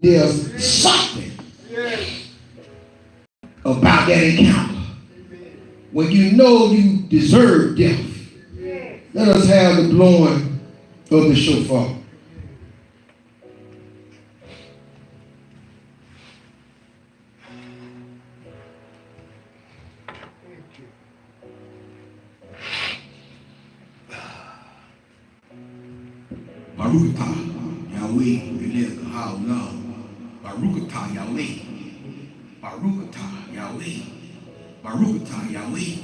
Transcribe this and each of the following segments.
There's something about that encounter. When you know you deserve death, let us have the blowing of the shofar. Barukata Yahweh Melech Haolam. Barukata Yahweh. Barukata Yahweh. Barukata Yahweh.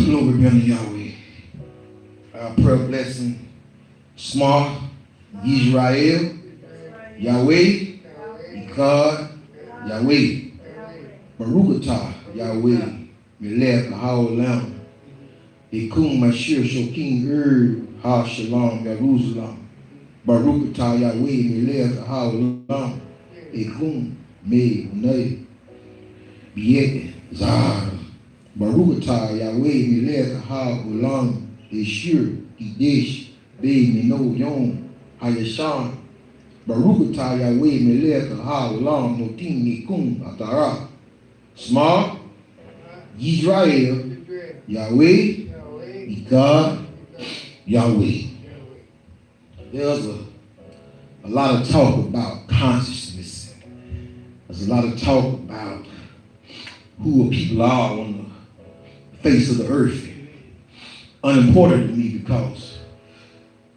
Glory be unto Yahweh. Our prayer blessing, Smart, Israel, Yahweh, Ikad, Yahweh, Barukatah, Yahweh, Melech, Haolam, Ekum, Mashir, Shokim, Ha Shalom, Jerusalem, Barukatah, Yahweh, Melech, Haolam, Ekum, Me, Nay, Biet, Zahar, Barukatah, Yahweh, Melech, Ha-Olam, Eshur, Kadesh, Be, Meno, Yom, Hayashan, Barukatah, Yahweh, Melech, Ha-Olam, Notim, Nikum, Atara, Smart, Israel, Yahweh, Ikad, Yahweh. There's a lot of talk about consciousness. There's a lot of talk about who people are on the face of the earth. Unimportant to me because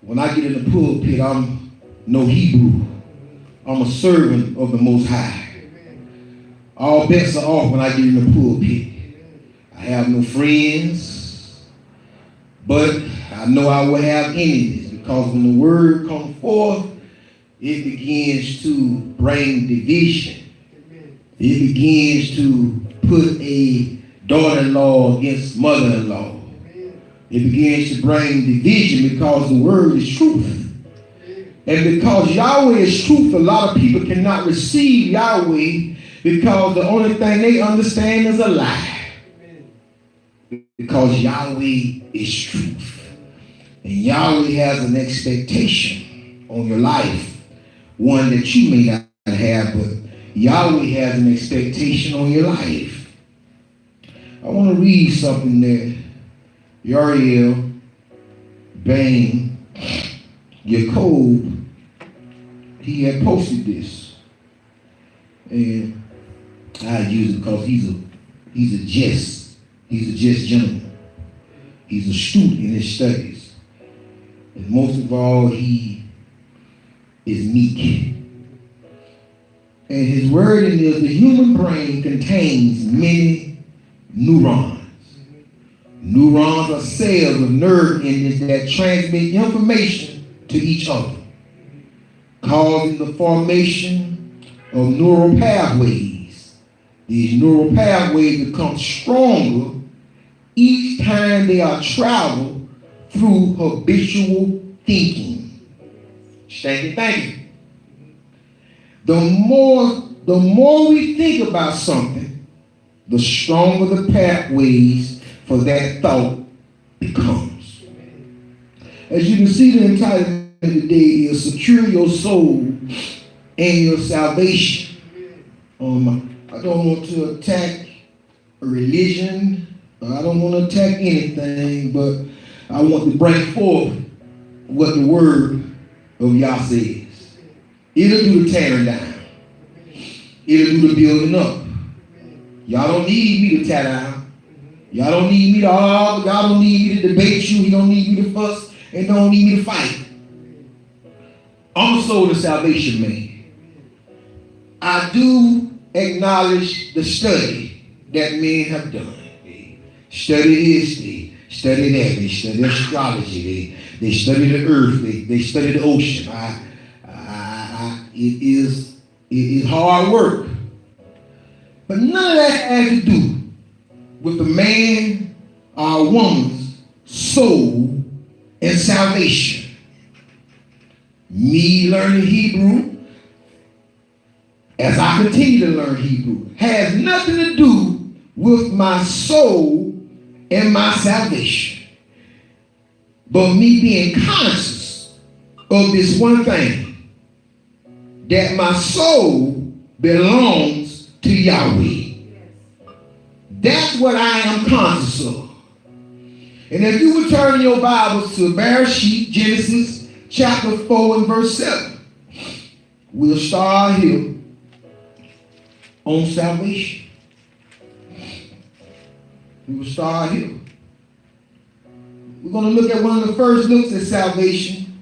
when I get in the pulpit, I'm no Hebrew. I'm a servant of the Most High. All bets are off when I get in the pulpit. I have no friends, but I know I will have enemies because when the word comes forth, it begins to bring division. It begins to put a daughter-in-law against mother-in-law. It begins to bring division because the word is truth. And because Yahweh is truth, a lot of people cannot receive Yahweh because the only thing they understand is a lie. Because Yahweh is truth. And Yahweh has an expectation on your life, one that you may not have, but Yahweh has an expectation on your life. I want to read something that Yariel Bain Jacob, he had posted this. And I use it because he's a just gentleman. He's astute in his studies. And most of all, he is meek. And his wording is, the human brain contains many neurons. Neurons are cells of nerve endings that transmit information to each other, causing the formation of neural pathways. These neural pathways become stronger each time they are traveled through habitual thinking. Stinky thinking. The more we think about something, the stronger the pathways for that thought becomes. As you can see, the entitlement today is secure your soul and your salvation. I don't want to attack a religion. I don't want to attack anything, but I want to bring forth what the word of Yah says. It'll do the tearing down. It'll do the building up. Y'all don't need me to tear down. Y'all don't need me to argue. God don't need me to debate you. He don't need me to fuss and don't need me to fight. I'm a soul of salvation man. I do acknowledge the study that men have done. They study this, they study that, they study astrology, they study the earth, they study the ocean. It is hard work. But none of that has to do with the man or woman's soul and salvation. Me learning Hebrew, as I continue to learn Hebrew, has nothing to do with my soul and my salvation. But me being conscious of this one thing, that my soul belongs to Yahweh. That's what I am conscious of. And if you would turn your Bibles to Bereshit, Genesis chapter 4 and verse 7, we'll start here on salvation. We will start here. We're going to look at one of the first looks at salvation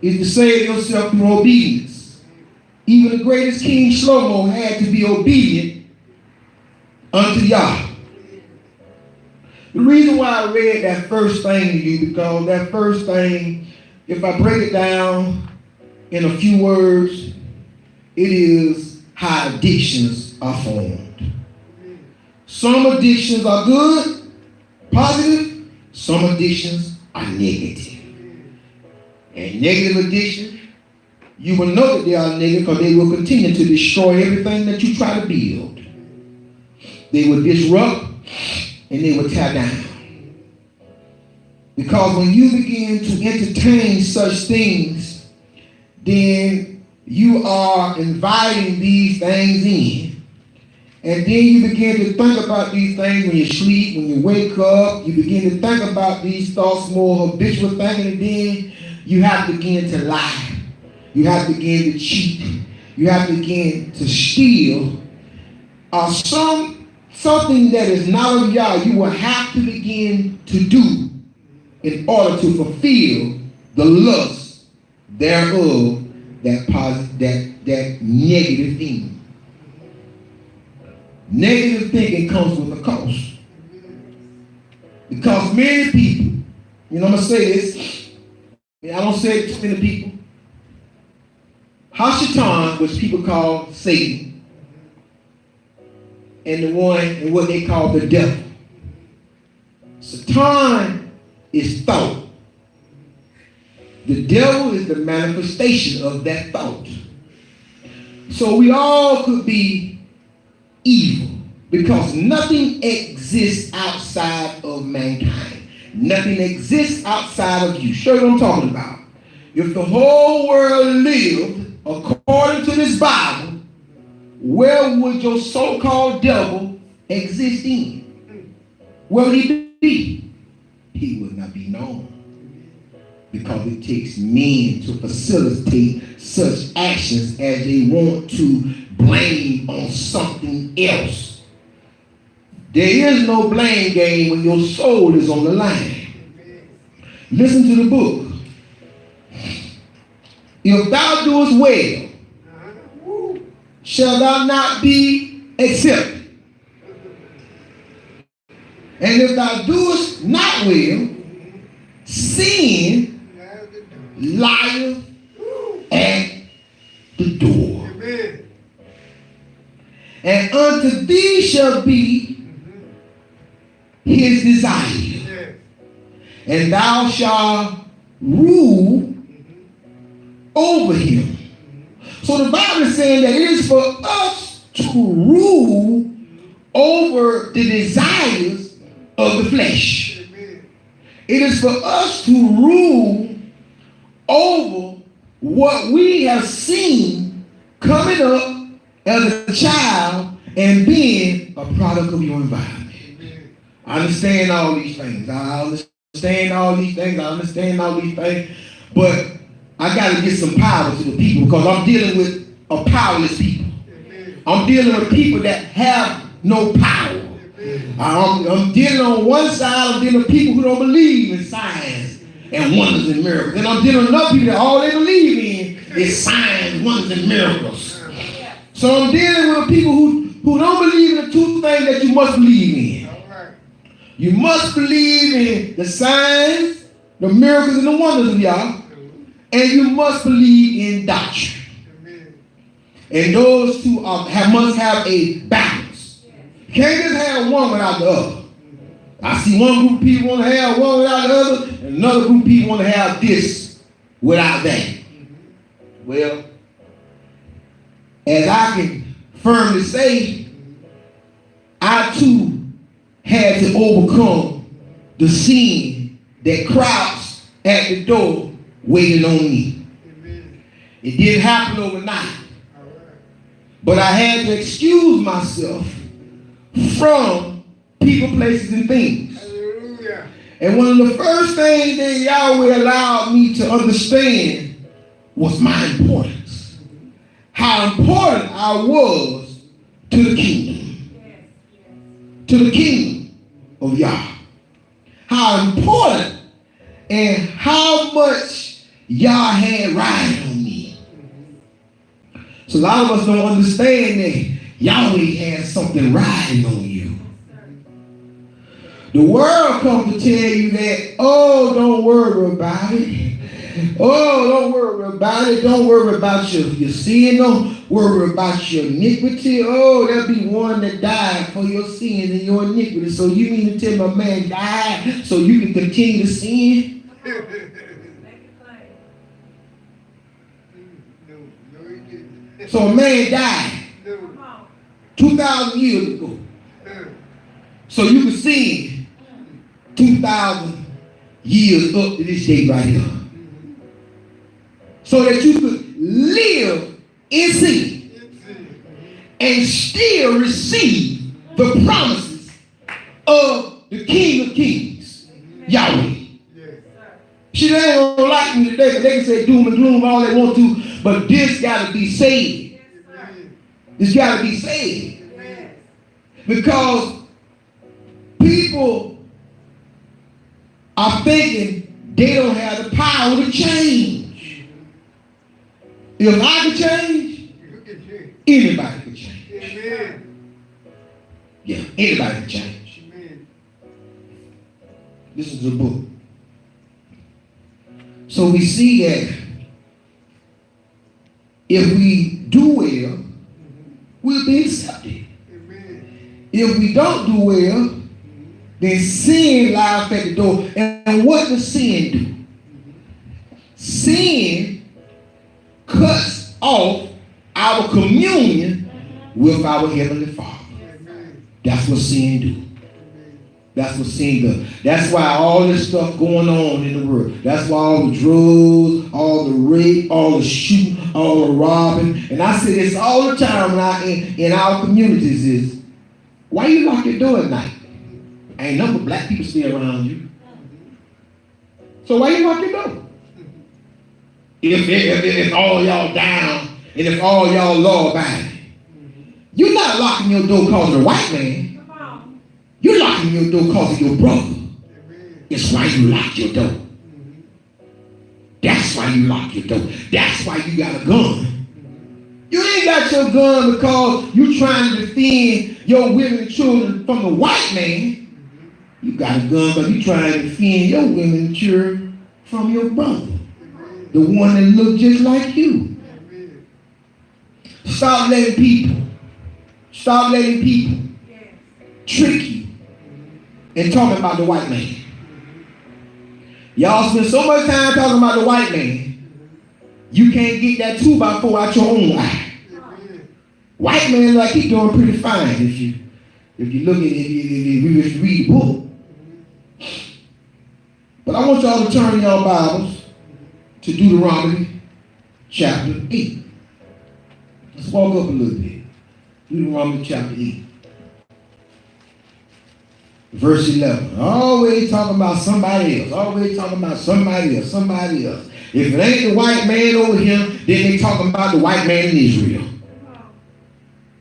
is to save yourself through obedience. Even the greatest King Shlomo had to be obedient unto Yah. The reason why I read that first thing to you, because that first thing, if I break it down in a few words, it is how addictions are formed. Some addictions are good, positive. Some addictions are negative. And negative addictions, you will know that they are negative because they will continue to destroy everything that you try to build. They will disrupt and they will tear down. Because when you begin to entertain such things, then you are inviting these things in. And then you begin to think about these things when you sleep, when you wake up. You begin to think about these thoughts more habitual thinking, and then you have to begin to lie. You have to begin to cheat. You have to begin to steal. Something that is not of Yah, you will have to begin to do in order to fulfill the lust thereof, that negative thing. Negative thinking comes with a cost. Because many people, I'm going to say this, I don't say it to many people. Hashatan, which people call Satan, and the one in what they call the devil. Satan is thought. The devil is the manifestation of that thought. So we all could be evil because nothing exists outside of mankind. Nothing exists outside of you. Show you what I'm talking about. If the whole world lived according to this Bible, where would your so-called devil exist in? Where would he be? He would not be known. Because it takes men to facilitate such actions as they want to blame on something else. There is no blame game when your soul is on the line. Listen to the book. If thou doest well, shall thou not be accepted? And if thou doest not well, sin lieth at the door. Amen. And unto thee shall be his desire. And thou shalt rule over him. So the Bible is saying that it is for us to rule over the desires of the flesh. It is for us to rule over what we have seen coming up as a child and being a product of your environment. I understand all these things. But I got to get some power to the people because I'm dealing with a powerless people. I'm dealing with people that have no power. I'm dealing on one side, I'm dealing with people who don't believe in signs and wonders and miracles. And I'm dealing with other people that all they believe in is signs, wonders, and miracles. So I'm dealing with people who don't believe in the two things that you must believe in. You must believe in the signs, the miracles, and the wonders of y'all. And you must believe in doctrine. And those two must have a balance. You can't just have one without the other. I see one group of people want to have one without the other, and another group of people want to have this without that. Well, as I can firmly say, I too had to overcome the sin that crouched at the door waiting on me. It didn't happen overnight. But I had to excuse myself from people, places, and things. Hallelujah. And one of the first things that Yahweh allowed me to understand was my importance. How important I was to the kingdom. To the kingdom of Yah. How important and how much Yah had riding on me. So a lot of us don't understand that Yahweh has something riding on you. The world comes to tell you that, oh, don't worry about it. Oh, don't worry about it. Don't worry about your sin. Don't worry about your iniquity. Oh, there'll be one that died for your sins and your iniquity. So you mean to tell me a man died so you can continue to sin? So a man died 2,000 years ago. So you can sin 2,000 years up to this day right here. So that you could live in sin and still receive the promises of the King of Kings, Yahweh. She ain't gonna like me today, but they can say doom and gloom all they want to, but this gotta be saved. This gotta be saved. Because people are thinking they don't have the power to change. If I can change, anybody can change. Yeah, anybody can change. This is a book. So we see that if we do well, we'll be accepted. If we don't do well, then sin lies at the door. And what does sin do? Sin cuts off our communion with our Heavenly Father. That's what sin do. That's what sin does. That's why all this stuff going on in the world. That's why all the drugs, all the rape, all the shooting, all the robbing. And I say this all the time in our communities is, why you lock your door at night? Ain't no black people stay around you. So why you lock your door? If all y'all down and if all y'all law abiding, you're not locking your door because of the white man. You're locking your door because of your brother. It's why you lock your door. That's why you lock your door. That's why you got a gun. You ain't got your gun because you trying to defend your women and children from the white man. You got a gun because you trying to defend your women and children from your brother. The one that look just like you. Stop letting people trick you and talking about the white man. Y'all spend so much time talking about the white man, you can't get that 2x4 out your own eye. White man like he doing pretty fine if you look at it, if you read the book. But I want y'all to turn your Bibles to Deuteronomy chapter 8. Let's walk up a little bit. Deuteronomy chapter 8. Verse 11. Always talking about somebody else. Always talking about somebody else. Somebody else. If it ain't the white man over here, then they talking about the white man in Israel.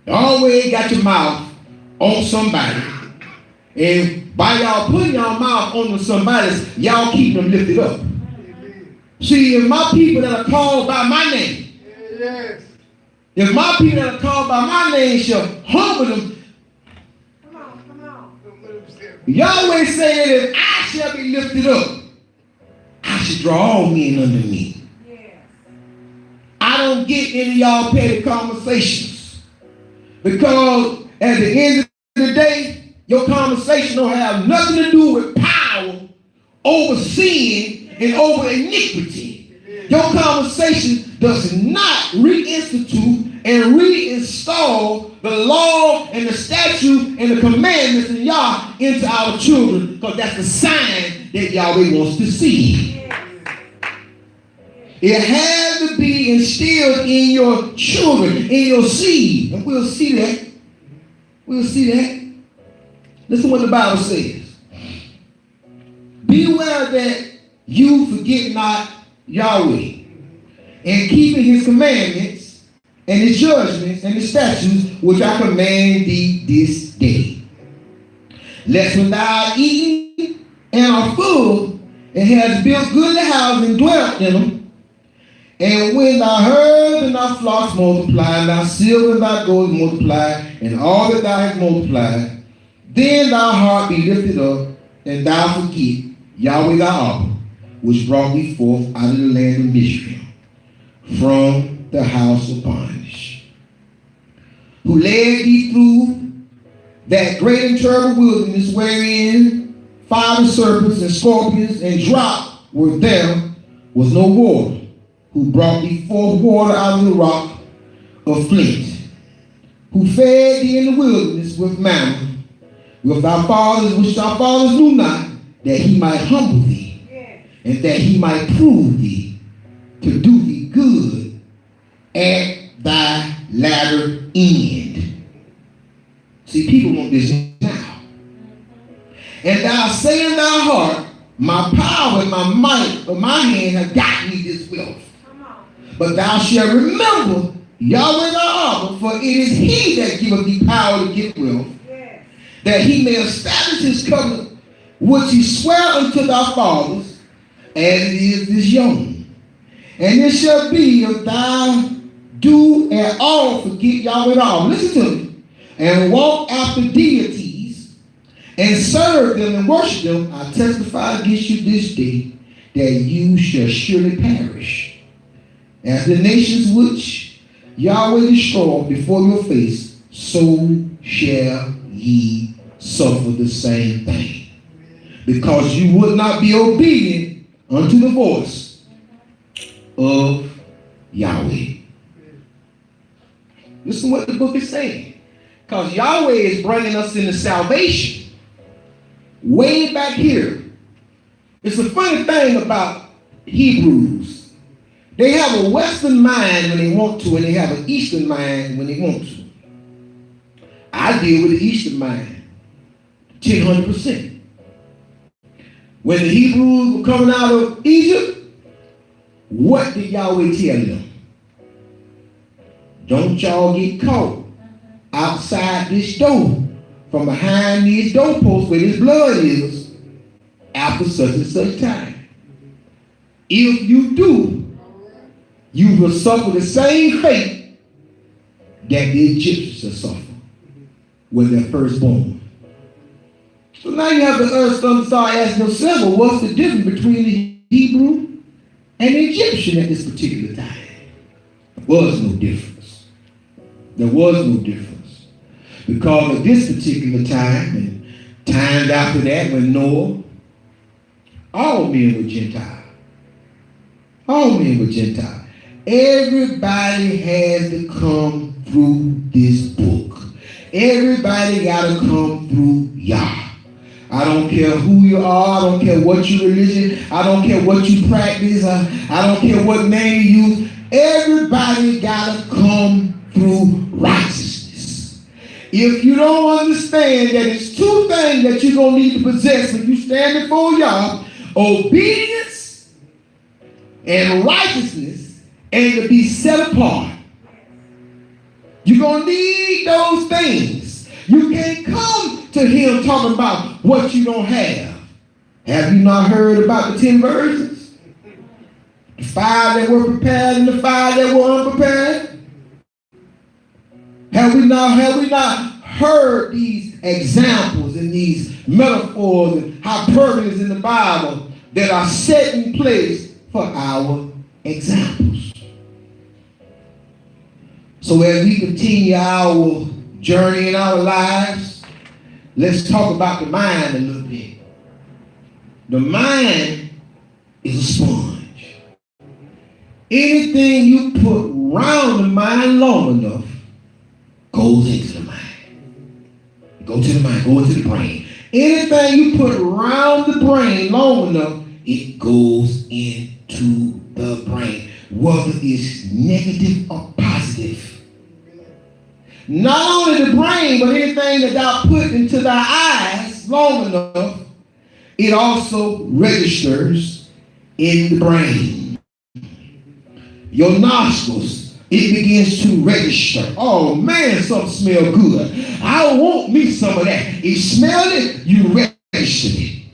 You always got your mouth on somebody And by y'all putting y'all mouth on somebody, y'all keep them lifted up. See, if my people that are called by my name, if my people that are called by my name shall humble them, come on. Yahweh said, if I shall be lifted up, I should draw all men unto me. I don't get into y'all petty conversations, because at the end of the day, your conversation don't have nothing to do with power over sin and over iniquity. Your conversation does not reinstitute and reinstall the law and the statute and the commandments of Yah into our children, because that's the sign that Yahweh wants to see. It has to be instilled in your children, in your seed. And we'll see that. We'll see that. Listen what the Bible says. Beware that you forget not Yahweh, and keeping his commandments and his judgments and his statutes, which I command thee this day. Lest when thou art eaten and are full, and hast built goodly houses and dwelt in them, and when thy herds and thy flocks multiply, and thy silver and thy gold multiply, and all that thou hast multiplied, then thy heart be lifted up, and thou forget Yahweh thy Abba, which brought thee forth out of the land of Israel, from the house of bondage, who led thee through that great and terrible wilderness, wherein fiery serpents and scorpions and drought were there, was no water, who brought thee forth water out of the rock of flint, who fed thee in the wilderness with manna, with thy fathers, which thy fathers knew not, that he might humble thee, and that he might prove thee, to do thee good at thy latter end. See, people want this now. And thou say in thy heart, my power and my might of my hand have got me this wealth. But thou shalt remember Yahweh thy Abba, for it is he that giveth thee power to get wealth, that he may establish his covenant, which he sware unto thy fathers, as it is this young. And it shall be, if thou do at all forget Yahweh thy Abba, listen to me, and walk after deities, and serve them and worship them, I testify against you this day, that you shall surely perish. As the nations which Yahweh destroyed before your face, so shall ye suffer the same thing. Because you would not be obedient unto the voice of Yahweh. Listen what the book is saying. Because Yahweh is bringing us into salvation way back here. It's a funny thing about Hebrews. They have a Western mind when they want to, and they have an Eastern mind when they want to. I deal with the Eastern mind, 100%. When the Hebrews were coming out of Egypt, what did Yahweh tell them? Don't y'all get caught outside this door, from behind these doorposts where this blood is, after such and such time. If you do, you will suffer the same fate that the Egyptians have suffered when they're first born. So now you have to start asking yourself, well, what's the difference between the Hebrew and the Egyptian at this particular time? There was no difference. There was no difference. Because at this particular time, and times after that, when Noah, all men were Gentiles. All men were Gentiles. Everybody has to come through this book. Everybody got to come through Yah. I don't care who you are. I don't care what your religion. I don't care what you practice. I don't care what name you use. Everybody got to come through righteousness. If you don't understand that it's two things that you're going to need to possess when you stand before Yah, obedience and righteousness, and to be set apart. You're going to need those things. You can't come to him talking about what you don't have. Have you not heard about the 10 virgins? The 5 that were prepared and the 5 that were unprepared? Have we not heard these examples and these metaphors and hyperboles in the Bible that are set in place for our examples? So as we continue our journey in our lives, let's talk about the mind a little bit. The mind is a sponge. Anything you put around the mind long enough goes into the mind. Go to the mind, go into the brain. Anything you put around the brain long enough, it goes into the brain, whether it's negative or positive. Not only the brain, but anything that thou put into thy eyes long enough, it also registers in the brain. Your nostrils, it begins to register. Oh man, something smells good. I want me some of that. You smell it, you register it.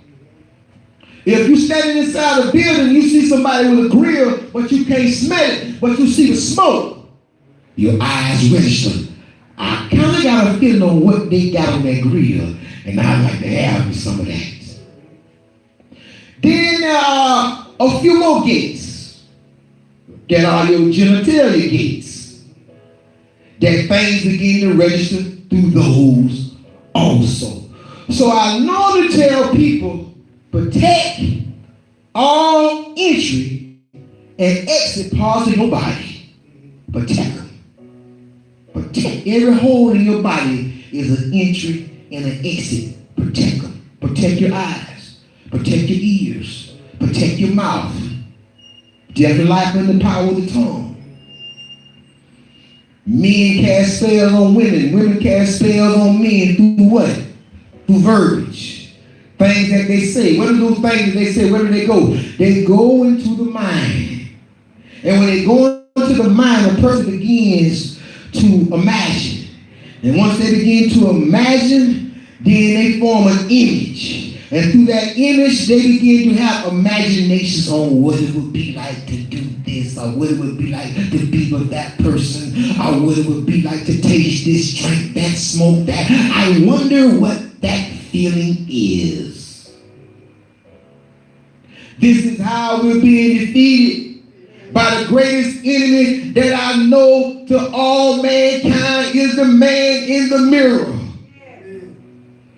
If you're standing inside a building, you see somebody with a grill, but you can't smell it, but you see the smoke, your eyes register. I kind of got a feeling on what they got on that grill, and I'd like to have me some of that. Then a few more gates that are your genitalia gates, that things begin to register through those also. So I normally tell people, protect all entry and exit parts of your body. Protect them. Protect every hole in your body is an entry and an exit. Protect them. Protect your eyes. Protect your ears. Protect your mouth. Death and life in the power of the tongue. Men cast spells on women. Women cast spells on men through what? Through verbiage. Things that they say. What are those things that they say? Where do they go? They go into the mind. And when they go into the mind, a person begins to imagine. And once they begin to imagine, then they form an image. And through that image, they begin to have imaginations on what it would be like to do this, or what it would be like to be with that person, or what it would be like to taste this, drink that, smoke that. I wonder what that feeling is. This is how we're being defeated by the greatest enemy that I know to all mankind is the man in the mirror.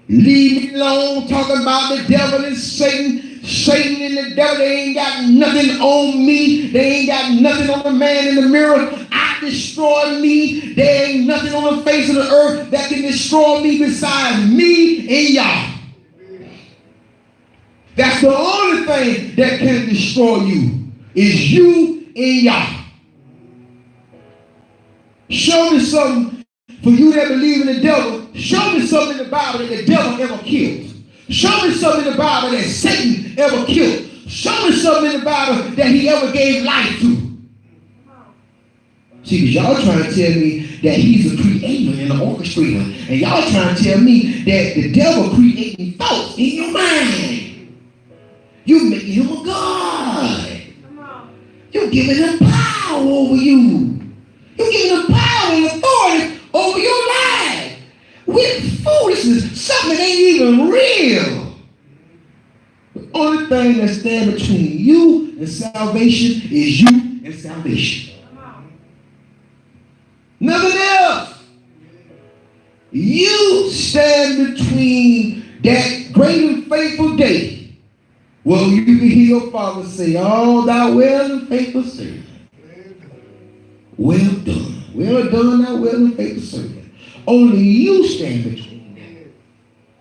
Leave me alone talking about the devil and Satan. Satan and the devil, they ain't got nothing on me. They ain't got nothing on the man in the mirror. I destroy me. There ain't nothing on the face of the earth that can destroy me besides me and y'all. That's the only thing that can destroy you, is you and y'all. Show me something. For you that believe in the devil, show me something in the Bible that the devil ever killed. Show me something in the Bible that Satan ever killed. Show me something in the Bible that he ever gave life to. See, because y'all trying to tell me that he's a creator and an orchestrator. And y'all trying to tell me that the devil creating thoughts in your mind. You making him a God. You're giving him power over you. You're giving him power and authority over your life with foolishness, something that ain't even real. The only thing that stands between you and salvation is you and salvation. Nothing else. You stand between that great and faithful day. Well, you can hear your father say, "Oh, thou well and faithful servant. Well done. Well done, thou well and faithful servant." Only you stand between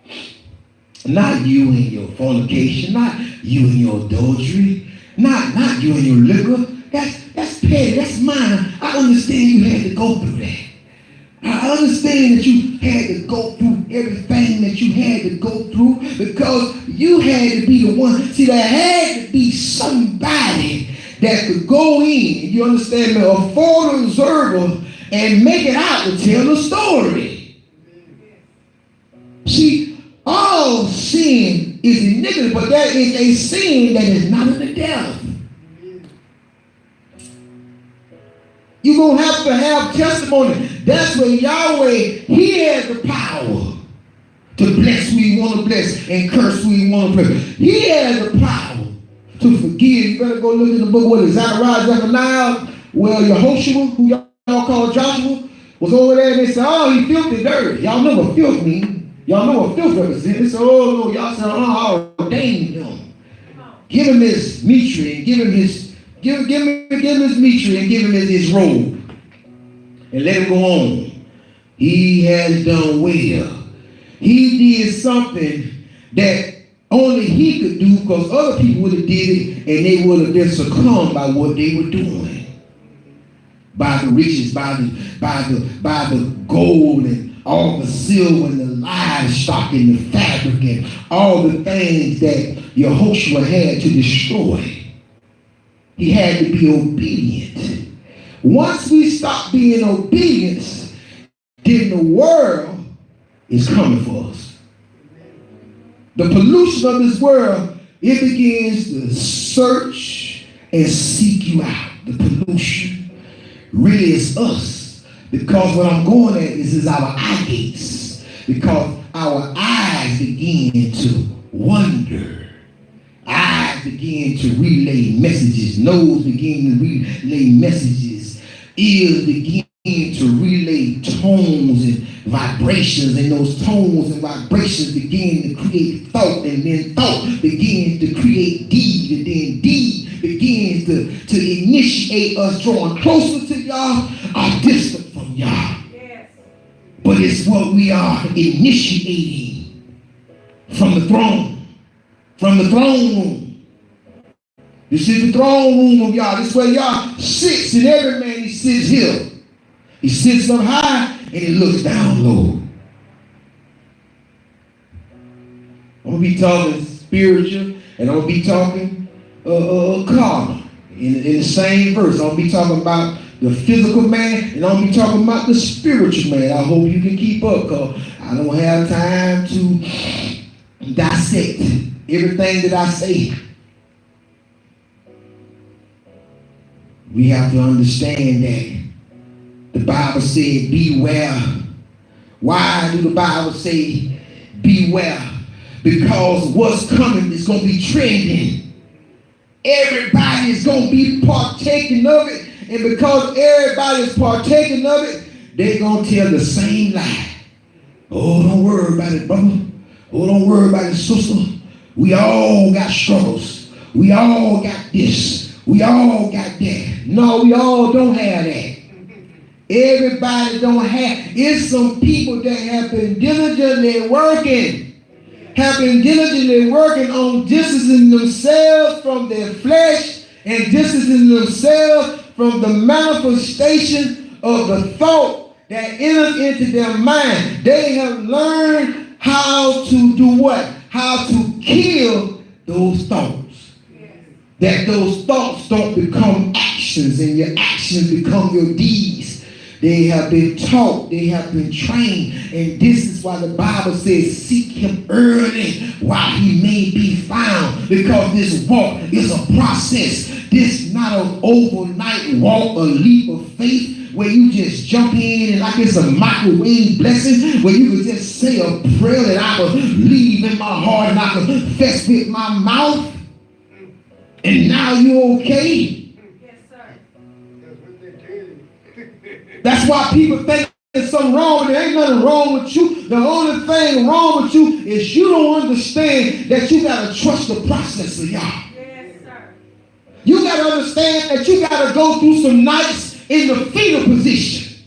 that. Not you and your fornication, not you and your adultery, not you and your liquor. That's petty, that's mine. I understand you had to go through that. I understand that you had to go through everything that you had to go through because you had to be the one. See, there had to be somebody that could go in, you understand me, a forward observer and make it out to tell the story. See, All sin is iniquity, but there is a sin that is not of the death. You're going to have testimony. That's where Yahweh, he has the power to bless who he want to bless and curse who he want to curse. He has the power to forgive. You better go look in the book, what is Zechariah, Zephaniah, where Yehoshua, who y'all call Joshua, was over there and they said, oh, he filthy dirty. Y'all know what filth means. Y'all know what filth represents. They said, oh, no. Y'all said, oh, I'll ordain him. Give him his mitre and give him his, give him his mitre and give him his robe. And let him go on. He has done well. He did something that only he could do, because other people would have did it and they would have been succumbed by what they were doing. By the riches, by the gold and all the silver and the livestock and the fabric and all the things that Yehoshua had to destroy. He had to be obedient. Once we stop being obedient, then the world is coming for us. The pollution of this world, it begins to search and seek you out. The pollution really is us. Because what I'm going at is our eye gates. Because our eyes begin to wonder. Eyes begin to relay messages. Nose begin to relay messages. Ears begin to relay tones and vibrations, and those tones and vibrations begin to create thought, and then thought begins to create deed, and then deed begins to initiate us drawing closer to Yah or distant from Yah. Yes. But it's what we are initiating from the throne, room. This is the throne room of Yah. This is where Yah sits, and every man he sits here. He sits up high and he looks down low. I'm going to be talking spiritual and I'm going to be talking carnal in the same verse. I'm going to be talking about the physical man and I'm going to be talking about the spiritual man. I hope you can keep up, because I don't have time to dissect everything that I say. We have to understand that the Bible said, beware. Why do the Bible say, beware? Because what's coming is going to be trending. Everybody is going to be partaking of it. And because everybody is partaking of it, they're going to tell the same lie. Oh, don't worry about it, brother. Oh, don't worry about it, sister. We all got struggles. We all got this. We all got that. No, we all don't have that. Everybody don't have. It's some people that have been diligently working on distancing themselves from their flesh and distancing themselves from the manifestation of the thought that enters into their mind. They have learned how to do what? How to kill those thoughts. That those thoughts don't become actions, and your actions become your deeds. They have been taught, they have been trained, and this is why the Bible says, seek him early while he may be found, because this walk is a process. This is not an overnight walk, a leap of faith, where you just jump in and like it's a microwave blessing, where you can just say a prayer that I believe in my heart and I confess with my mouth, and now you're okay. That's why people think there's something wrong. There ain't nothing wrong with you. The only thing wrong with you is you don't understand that you got to trust the process of Yah. Yes, sir. You got to understand that you got to go through some nights in the fetal position,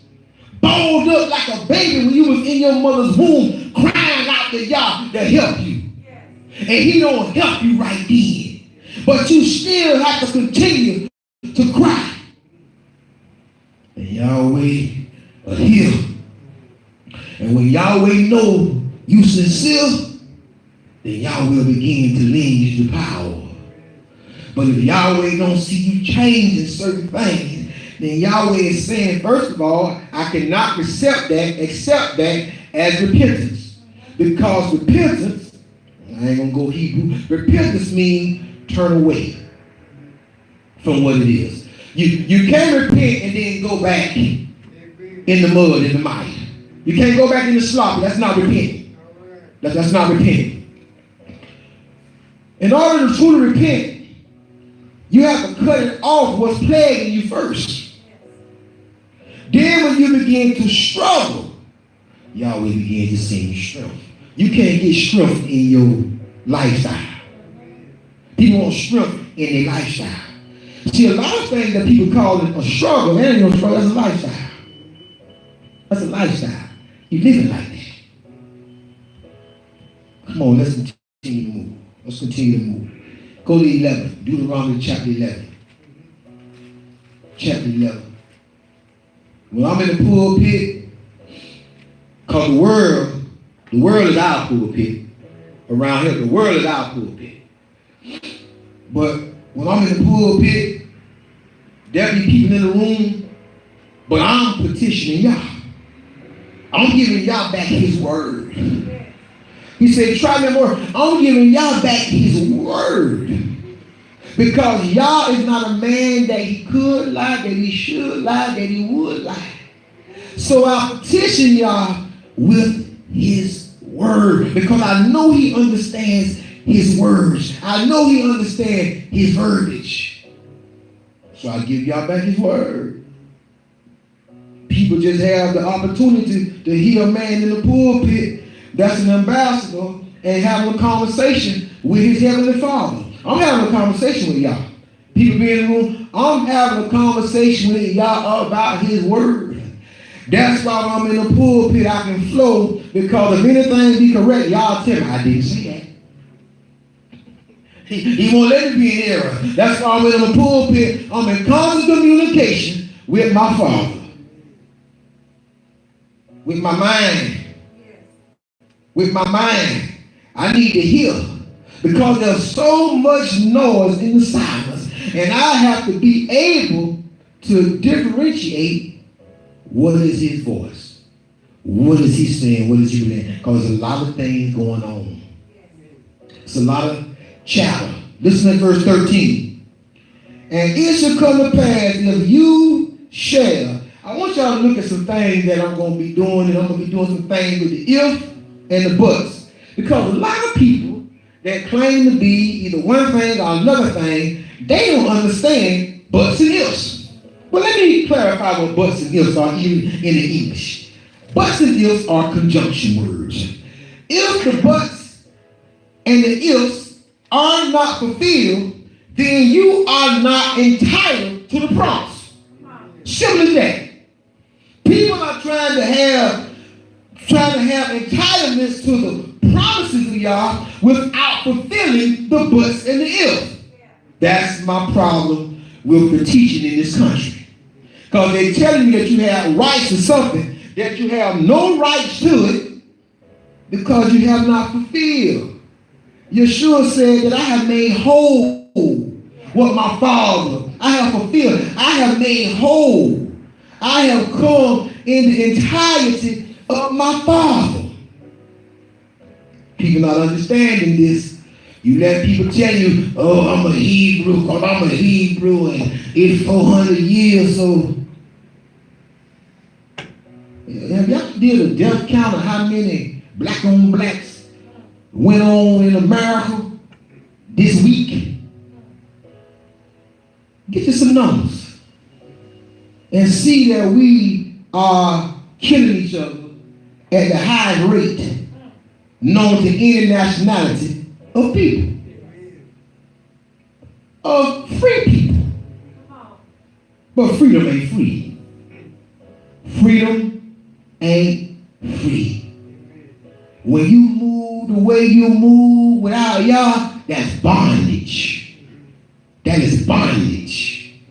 balled up like a baby when you was in your mother's womb, crying out to Yah to help you. Yes. And he don't help you right then. But you still have to continue to cry. And Yahweh are here. And when Yahweh know you sincere, then Yahweh will begin to lend you the power. But if Yahweh don't see you changing certain things, then Yahweh is saying, first of all, I cannot accept that as repentance. Because repentance, I ain't gonna go Hebrew, repentance means turn away from what it is. You can't repent and then go back in the mud, in the mire. You can't go back in the sloppy. That's not repenting. That's not repenting. In order to truly repent, you have to cut it off what's plaguing you first. Then when you begin to struggle, Yahweh begin to send you strength. You can't get strength in your lifestyle. People want strength in their lifestyle. See, a lot of things that people call it a struggle, that ain't no struggle, that's a lifestyle. That's a lifestyle. You're living like that. Come on, let's continue to move. Let's continue to move. Go to 11. Deuteronomy chapter 11. Chapter 11. When I'm in the pulpit, because the world is our pulpit. Around here, the world is our pulpit. But when I'm in the pulpit, there'll be people in the room, but I'm petitioning y'all. I'm giving y'all back his word. He said, try me more. I'm giving y'all back his word. Because y'all is not a man that he could lie, that he should lie, that he would lie. So I petition y'all with his word. Because I know he understands his words. I know he understands his verbiage. So I give y'all back his word. People just have the opportunity to hear a man in the pulpit that's an ambassador and having a conversation with his heavenly Father. I'm having a conversation with y'all. People be in the room, I'm having a conversation with y'all about his word. That's why when I'm in the pulpit, I can flow, because if anything be correct, y'all tell me, I didn't say that. He won't let me be in error. That's why I'm in the pulpit, I'm in constant communication with my Father. With my mind. With my mind. I need to hear. Because there's so much noise in the silence. And I have to be able to differentiate what is his voice. What is he saying? What is he saying? Because there's a lot of things going on. It's a lot of chatter. Listen to verse 13. And it shall come to pass if you shall. I want y'all to look at some things that I'm going to be doing, and I'm going to be doing some things with the if and the buts. Because a lot of people that claim to be either one thing or another thing, they don't understand buts and ifs. But let me clarify what buts and ifs are even in the English. Buts and ifs are conjunction words. If the buts and the ifs are not fulfilled, then you are not entitled to the promise. Simple as that. People are trying to have entitlements to the promises of y'all without fulfilling the buts and the ifs. That's my problem with the teaching in this country. Because they're telling you that you have rights to something that you have no rights to it because you have not fulfilled. Yeshua said that I have made whole what my Father, I have fulfilled. I have made whole. I have come in the entirety of my Father. People not understanding this. You let people tell you, oh, I'm a Hebrew, because I'm a Hebrew, and it's 400 years, so. Have y'all did a death count of how many black on blacks went on in America this week? Get you some numbers. And see that we are killing each other at the highest rate known to any nationality of people. Of free people. But freedom ain't free. Freedom ain't free. When you move the way you move without y'all, that's bondage. That is bondage.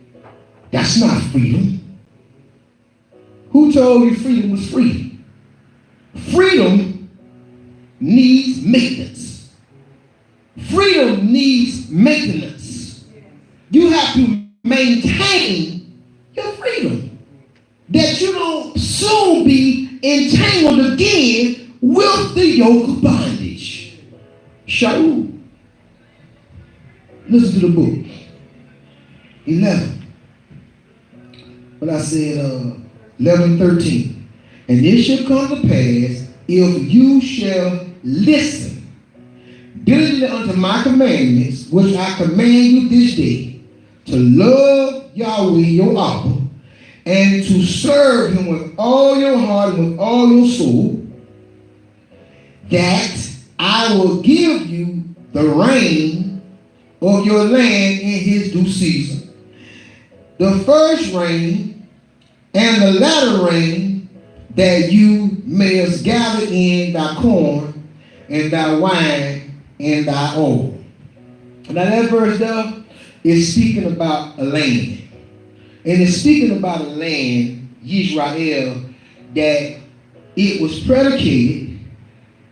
That's not freedom. Who told you freedom was free? Freedom needs maintenance. Freedom needs maintenance. You have to maintain your freedom, that you don't soon be entangled again with the yoke of bondage. Shaul. Listen to the book. 11. But I said 11:13. And it shall come to pass, if you shall listen diligently unto my commandments, which I command you this day, to love Yahweh your Abba, and to serve him with all your heart and with all your soul, that I will give you the rain of your land in his due season, the first rain and the latter rain, that you mayest gather in thy corn and thy wine and thy oil. Now that verse there is speaking about a land. And it's speaking about a land, Israel, that it was predicated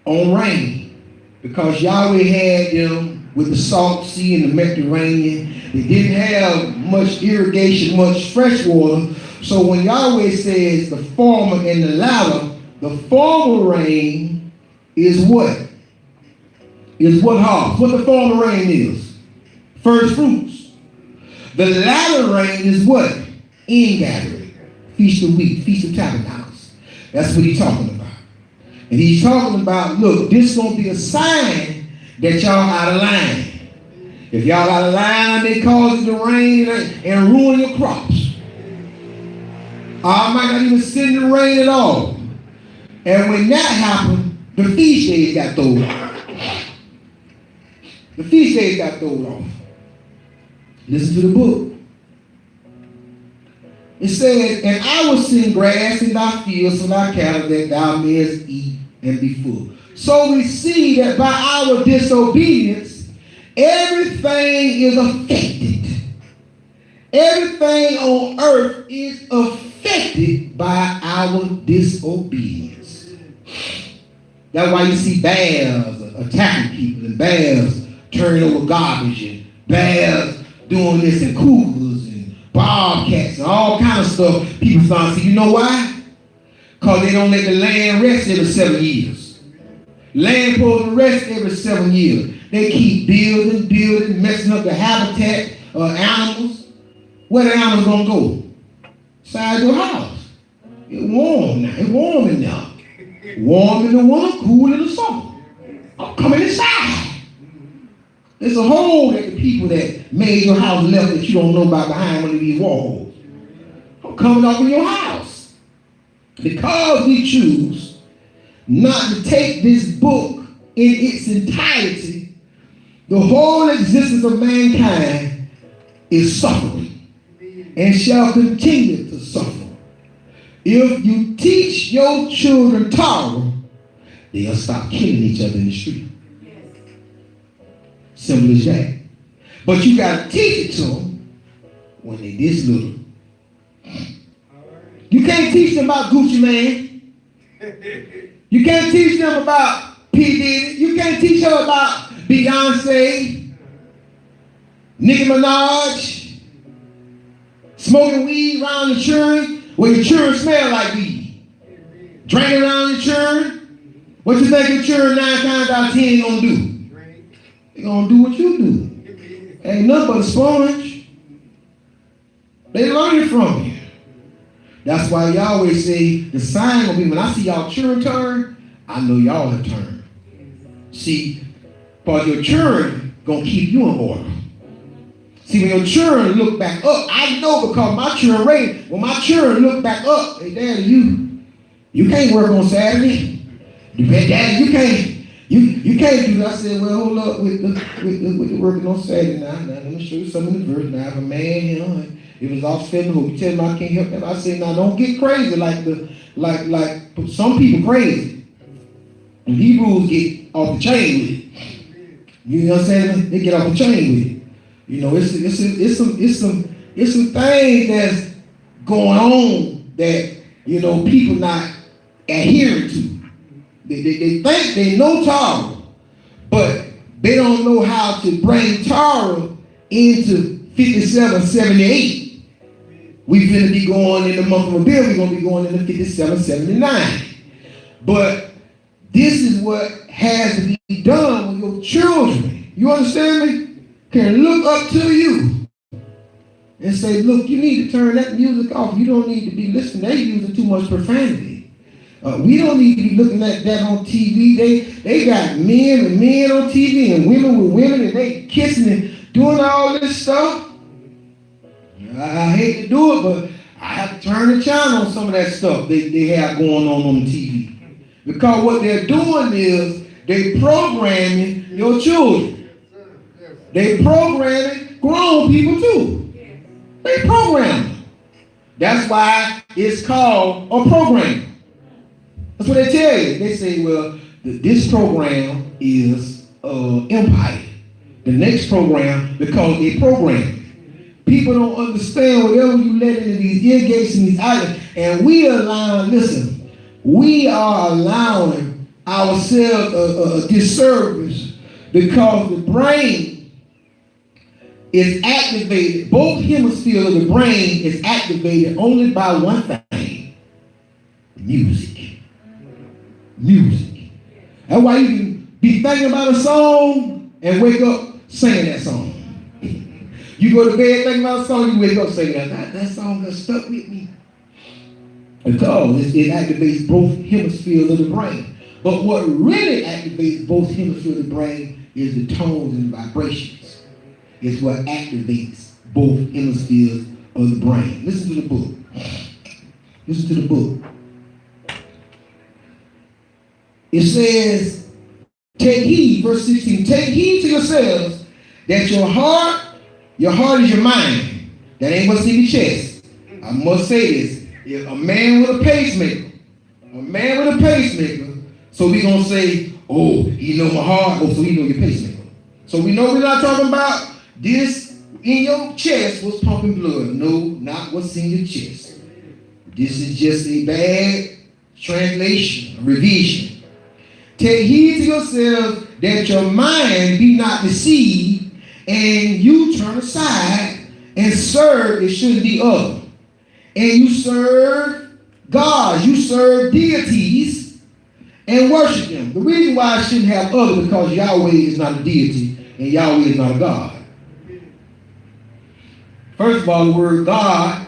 on rain. Because Yahweh had them with the Salt Sea and the Mediterranean. They didn't have much irrigation, much fresh water. So when Yahweh says the former and the latter, the former rain is what? Is what harvest? What the former rain is? First fruits. The latter rain is what? Ingathering. Feast of Weeks, Feast of Tabernacles. That's what he's talking about. And he's talking about, look, this is going to be a sign that y'all out of line. If y'all out of line, they cause it to rain and ruin your crops. I might not even send the rain at all. And when that happened, the feast days got thrown off. The feast days got thrown off. Listen to the book. It says, and I will send grass in thy fields and thy cattle, that thou mayest eat and be full. So we see that by our disobedience, everything is affected. Everything on earth is affected by our disobedience. That's why you see bears attacking people, and bears turning over garbage, and bears doing this, and cougars and bobcats and all kind of stuff. People start to say, you know why? Because they don't let the land rest every 7 years. Land supposed to rest every 7 years. They keep building, messing up the habitat of animals. Where the animals gonna go? Inside your house. It's warm now. It's warm in there. Warm in the winter, cool in the summer. I'm coming inside. There's a hole that the people that made your house left that you don't know about behind one of these walls. I'm coming up in your house. Because we choose not to take this book in its entirety, the whole existence of mankind is suffering and shall continue to suffer. If you teach your children Torah, they'll stop killing each other in the street. Simple as that. But you got to teach it to them when they're this little. You can't teach them about Gucci Mane. You can't teach them about P. Diddy. You can't teach them about Beyonce, Nicki Minaj, smoking weed around the children where your children smell like weed. Drinking around the children. What you think your children 9 times out of 10 gonna do? They're going to do what you do. Ain't nothing but a sponge. They learn it from you. That's why y'all always say the sign will be when I see y'all children turn, I know y'all have turned. See, but your children going to keep you in order. See, when your children look back up, I know because my children, when my children look back up, hey, Daddy, you can't work on Saturday. Daddy, you can't. You can't do that. I said, well, hold up with the working on Saturday now. Now, let me show you some of the verse. Now, if a man, it was off spending hope. You tell him I can't help him. I said, now, don't get crazy like some people crazy. And Hebrews get off the chain with it. You know what I'm saying? They get off the chain with it. You know, it's some things that's going on that, you know, people not adhering to. They think they know Torah, but they don't know how to bring Torah into 5778. We're going to be going in the month of Abib, we're going to be going into 5779. But This is what has to be done with your children. You understand me? Can look up to you and say, look, you need to turn that music off. You don't need to be listening. They're using too much profanity. We don't need to be looking at that on TV. They got men with men on TV and women with women, and they kissing and doing all this stuff. I hate to do it, but I have to turn the channel on some of that stuff they have going on TV. Because what they're doing is they programming your children. They programming grown people too. They program them. That's why it's called a program. That's what they tell you. They say, well, this program is empire. The next program, because they program. People don't understand whatever you let into these ear gates and these items. And we are allowing ourselves a disservice because the brain is activated. Both hemispheres of the brain is activated only by one thing: music. Music. That's why you can be thinking about a song and wake up singing that song. You go to bed thinking about a song, you wake up singing that song got stuck with me. Because it activates both hemispheres of the brain. But what really activates both hemispheres of the brain is the tones and vibrations. It's what activates both hemispheres of the brain. Listen to the book. Listen to the book. It says, take heed, verse 16, take heed to yourselves that your heart is your mind. That ain't what's in your chest. I must say this. If a man with a pacemaker, so we gonna say, oh, he know my heart, oh, so he know your pacemaker. So we know we're not talking about this in your chest was pumping blood. No, not what's in your chest. This is just a bad translation, a revision. Take heed to yourselves that your mind be not deceived, and you turn aside and serve, it shouldn't be other. And you serve gods, you serve deities, and worship them. The reason why I shouldn't have other because Yahweh is not a deity and Yahweh is not a God. First of all, the word God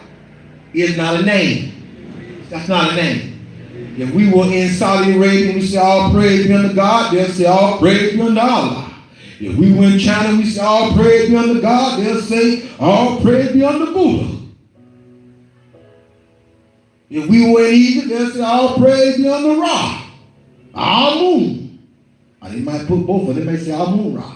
is not a name. That's not a name. If we were in Saudi Arabia and we say all praise be unto God, they'll say all praise be unto Allah. If we were in China and we say all praise be unto God, they'll say all praise be unto Buddha. If we were in Egypt, they'll say all praise be unto Ra, our moon. Or they might put both of them, they may say our moon Ra.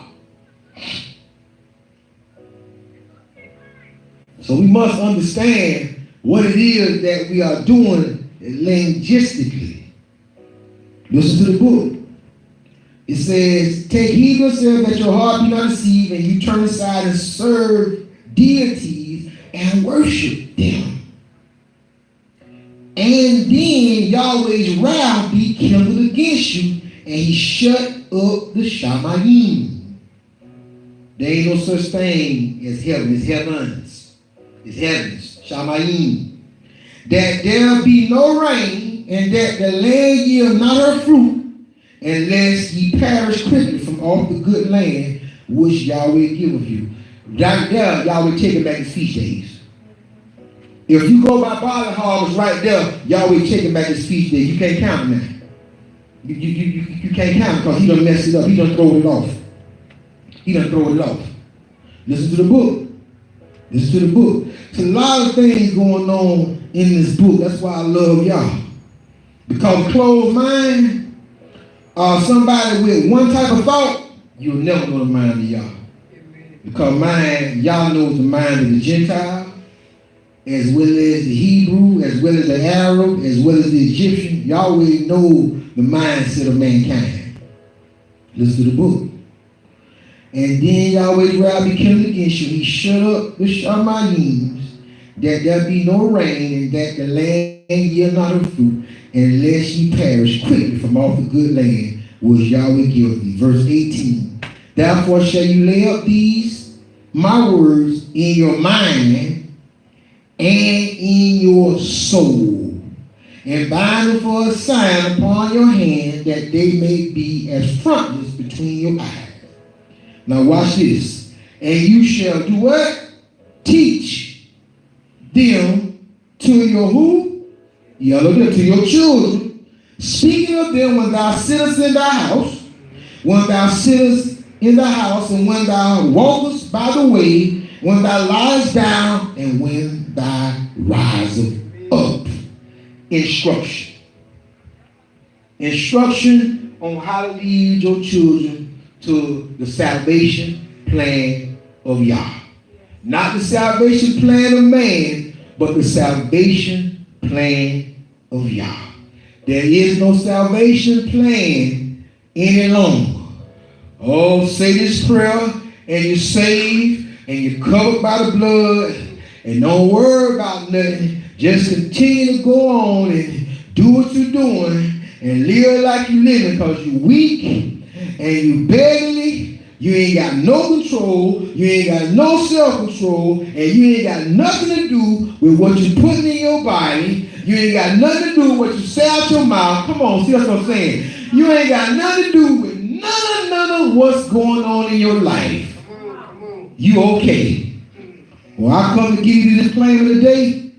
So we must understand what it is that we are doing linguistically. Listen to the book. It says, take heed yourself that your heart be not deceived, and you turn aside and serve deities and worship them. And then Yahweh's wrath be kindled against you, and he shut up the Shamayim. There ain't no such thing as heaven. It's heavens. It's heavens. Shamayim. That there be no rain, and that the land yield not her fruit, unless ye perish quickly from off the good land which Yahweh giveth you. Right there, Yahweh taking back his feast days. If you go by barley harvest right there, Yahweh taking back his feast day. You can't count him now. You can't count him because he done messed it up. He done throw it off. Listen to the book. Listen to the book. There's a lot of things going on in this book. That's why I love y'all. Because closed mind, somebody with one type of thought, you'll never know the mind of y'all. Because y'all knows the mind of the Gentile, as well as the Hebrew, as well as the Arab, as well as the Egyptian. Yahweh know the mindset of mankind. Listen to the book. And then Yahweh's wrath be kindled against you. He shut up the Shamayim, that there be no rain, and that the land yield not her fruit, unless ye perish quickly from off the good land which Yahweh giveth thee. Verse 18. Therefore shall you lay up these my words in your mind and in your soul, and bind them for a sign upon your hand, that they may be as frontlets between your eyes. Now watch this. And you shall do what? Teach them to your who? To your children. Speaking of them when thou sittest in thy house, when thou sittest in the house, and when thou walkest by the way, when thou liest down, and when thou risest up. Instruction. Instruction on how to lead your children to the salvation plan of Yah. Not the salvation plan of man, but the salvation plan of Yah. There is no salvation plan any longer. Oh, say this prayer and you're saved and you're covered by the blood, and don't worry about nothing. Just continue to go on and do what you're doing and live like you're living, because you're weak and you barely, you ain't got no control, you ain't got no self-control, and you ain't got nothing to do with what you're putting in your body. You ain't got nothing to do with what you say out your mouth. Come on, see what I'm saying? You ain't got nothing to do with none of what's going on in your life. You okay. Well, I come to give you the disclaimer today.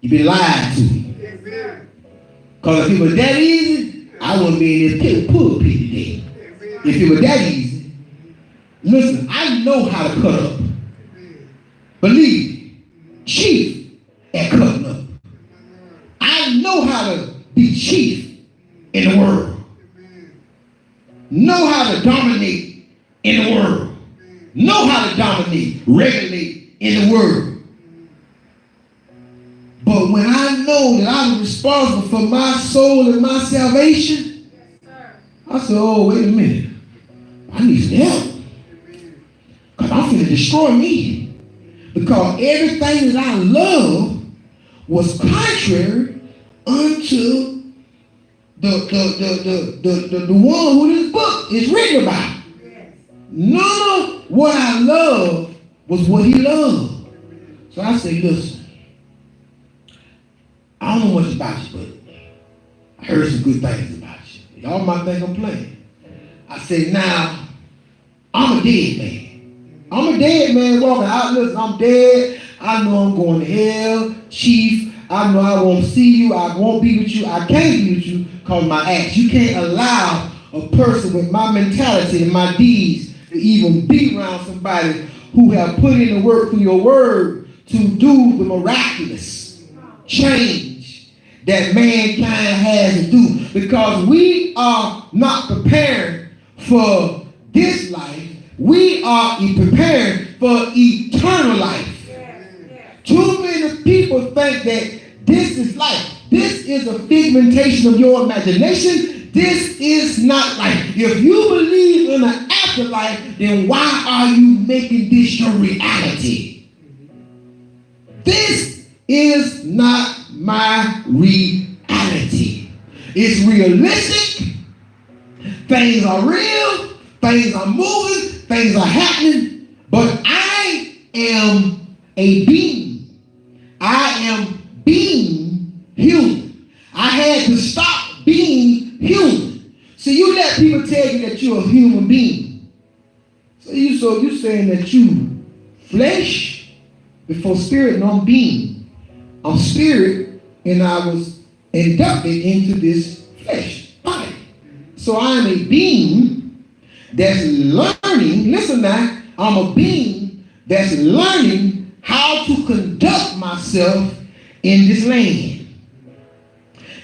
You been lied to. Because if it was that easy, I wouldn't be in this pulpit today. If it was that easy. Listen, I know how to cut up. Believe me, chief at cutting up. I know how to be chief in the world. Know how to dominate in the world. Know how to dominate, regulate in the world. But when I know that I'm responsible for my soul and my salvation, I said, oh, wait a minute. I need some help. Because I'm going to destroy me. Because everything that I love was contrary unto the one who this book is written about. None of what I love was what he loved. So I say, listen, I don't know much about you, but I heard some good things about you. Y'all might think I'm playing. I said, now, I'm a dead man. I'm a dead man walking out. Listen, I'm dead. I know I'm going to hell. Chief, I know I won't see you. I won't be with you. I can't be with you because of my acts. You can't allow a person with my mentality and my deeds to even be around somebody who have put in the work through your word to do the miraculous change that mankind has to do. Because we are not prepared for this life. We are prepared for eternal life. Too many people think that this is life. This is a figmentation of your imagination. This is not life. If you believe in an afterlife, then why are you making this your reality? This is not my reality. It's realistic. Things are real. Things are moving. Things are happening. But I am a being. I am being human. I had to stop being human. See, you let people tell you that you're a human being. So you're saying that you flesh before spirit. No, I'm being. I'm spirit, and I was inducted into this flesh body. So I am a being that's learning. Listen now, I'm a being that's learning how to conduct myself in this land.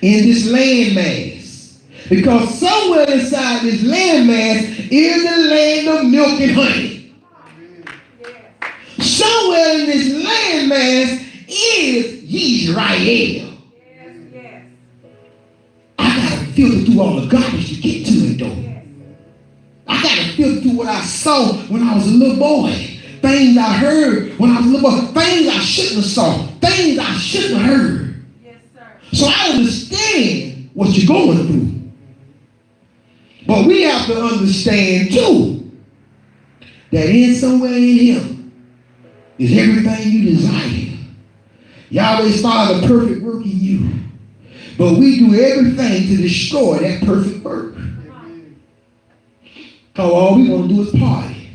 In this landmass. Because somewhere inside this landmass is the land of milk and honey. Somewhere in this landmass is Yisrael. I gotta filter through all the garbage to get to it though. I gotta filter through what I saw when I was a little boy. Things I heard when I was a little boy. Things I shouldn't have saw. Things I shouldn't have heard. Yes, sir. So I understand what you're going through. But we have to understand too that in somewhere in him is everything you desire. Yahweh started a perfect work in you. But we do everything to destroy that perfect work. Because all we want to do is party.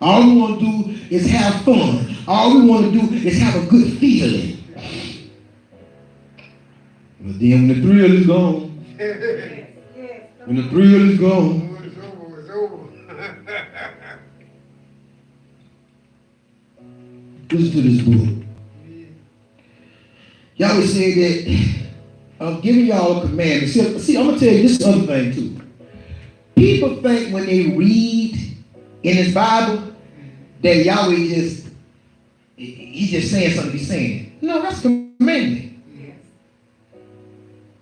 All we want to do is have fun. All we want to do is have a good feeling. But then when the thrill is gone, when the thrill is gone, it's over. listen to this book. Y'all would say that I'm giving y'all a command. See, I'm going to tell you this other thing too. People think when they read in his Bible that Yahweh he's just saying something he's saying. No, that's a commandment.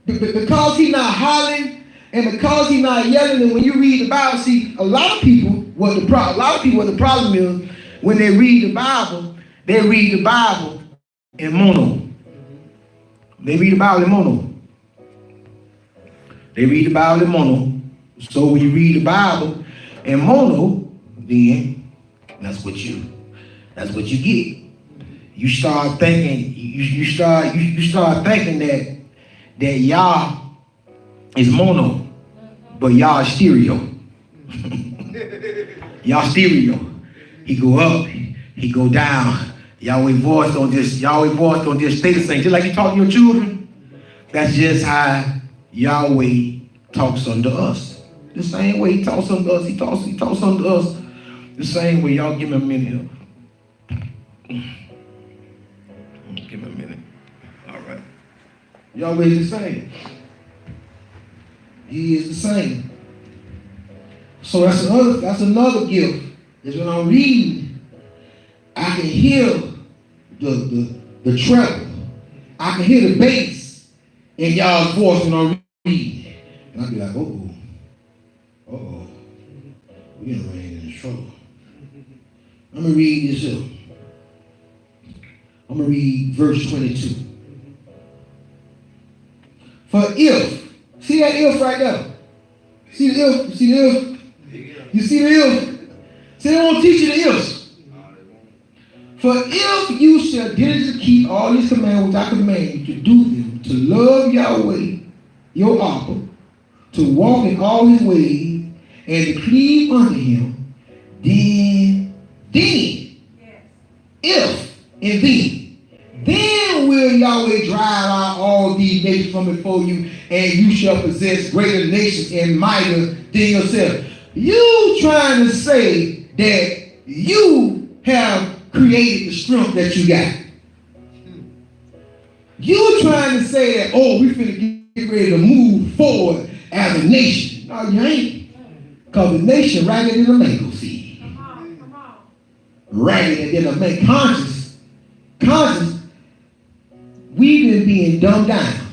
Because he's not hollering and because he's not yelling, and when you read the Bible, see, a lot of people, what the problem is, when they read the Bible in mono. They read the Bible in mono. So when you read the Bible in mono, then that's what you get. You start thinking, you start thinking that Yah is mono, but Yah is stereo. Yah stereo. He go up, he go down. Yahweh voice don't just stay the same. Just like you talk to your children, that's just how Yahweh talks unto us. The same way he talks unto us, he talks unto us the same way. Y'all give me a minute here. Give me a minute. All right. Yahweh is the same. He is the same. So that's another gift. Is when I'm reading, I can hear the treble. I can hear the bass in y'all's voice when I'm reading. And I'll be like, uh-oh, we done ran into trouble. I'm going to read this here. I'm going to read verse 22. For if, see that if right there? See the if? You see the if? You see the if? See, they won't teach you the ifs. For if you shall diligently keep all these commands which I command you to do them, to love Yahweh, your Abba, to walk in all his ways, and to cleave unto him, then, then will Yahweh drive out all these nations from before you, and you shall possess greater nations and mightier than yourself. You trying to say that you have created the strength that you got. You trying to say that, oh, we finna get ready to move forward as a nation. No, you ain't. Because the nation ragged than a mango seed. Come on. Ragged than a mango. Conscious, we've been being dumbed down.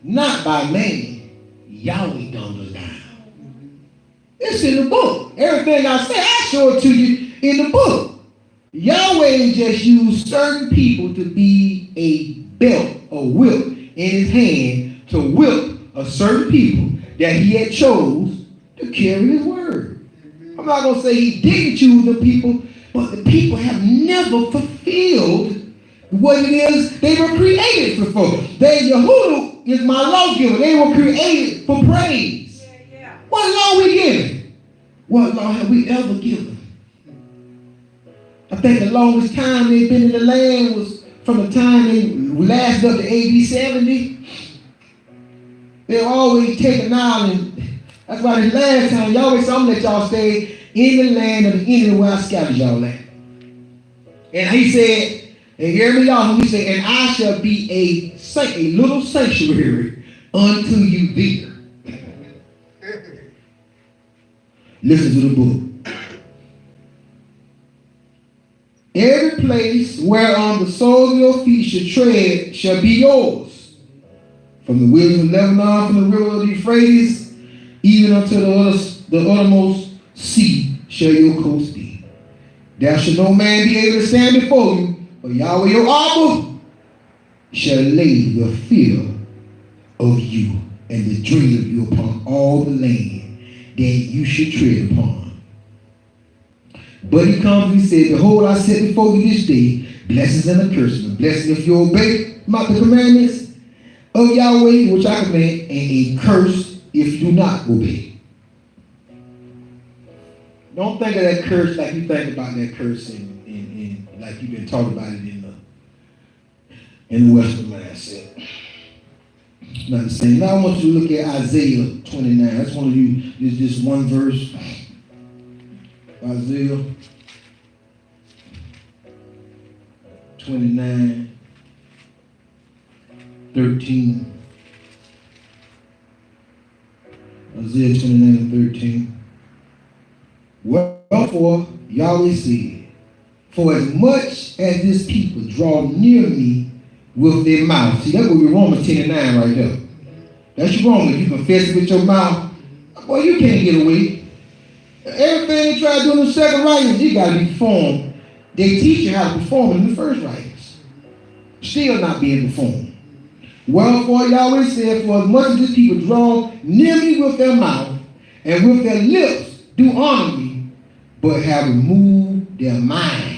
Not by man. Yahweh dumbed us down. It's in the book. Everything I say, I show it to you in the book. Yahweh just used certain people to be a belt or whip in his hand to whip a certain people that he had chose to carry his word. I'm not going to say he didn't choose the people, but the people have never fulfilled what it is they were created for. Yahuwah is my lawgiver. They were created for praise. What law we given? What law have we ever given? I think the longest time they've been in the land was from the time they lasted up to AD 70. They're always taken out, and that's why the last time Yahweh said, I'm going to let y'all stay in the land of the enemy where I scattered y'all at. And he said, and hear me y'all, he said, and I shall be a little sanctuary unto you there. Listen to the book. Every place whereon the soles of your feet should tread shall be yours. From the wilderness of Lebanon, from the river of the Euphrates, even unto the uttermost sea shall your coast be. There shall no man be able to stand before you, for Yahweh your Abba shall lay the fear of you and the dread of you upon all the land that you should tread upon. But he comes and he said, behold, I set before you this day blessings and a curse. The blessing if you obey the commandments, of Yahweh, which I command, and a curse if you do not obey. Don't think of that curse like you think about that curse in like you've been talking about it in the Western mindset. Not the same. Now I want you to look at Isaiah 29. That's one of you. There's just one verse. Isaiah 29, 13. Isaiah 29 and 13. Wherefore Yahweh said, for as much as this people draw near me with their mouth. See, that's what we're Romans 10 and 9 right there. That's your Romans. You confess it with your mouth. Boy, you can't get away. Everything they try to do in the second writings, you got to be performed. They teach you how to perform in the first writings. Still not being performed. Wherefore Yahweh said, for as much as this people draw near me with their mouth, and with their lips do honor me, but have removed their mind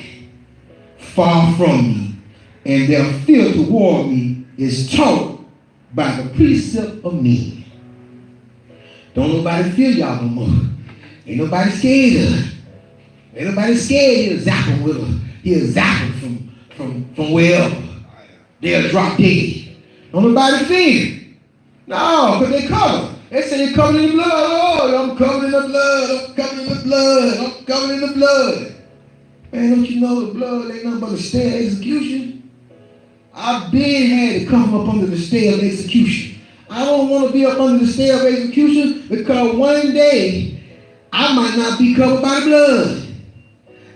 far from me, and their fear toward me is taught by the precept of men. Don't nobody fear y'all no more. Ain't nobody scared of it. Ain't nobody scared he'll zap them with her. He'll zap them from wherever. They'll drop dead. Don't nobody fear. No, because they cover. They say they're covered in the blood. Oh, I'm covered in the blood. I'm covered in the blood. I'm covered in the blood. Man, don't you know the blood ain't nothing but a stay of execution? I've been had to come up under the stay of execution. I don't want to be up under the stay of execution because one day I might not be covered by the blood.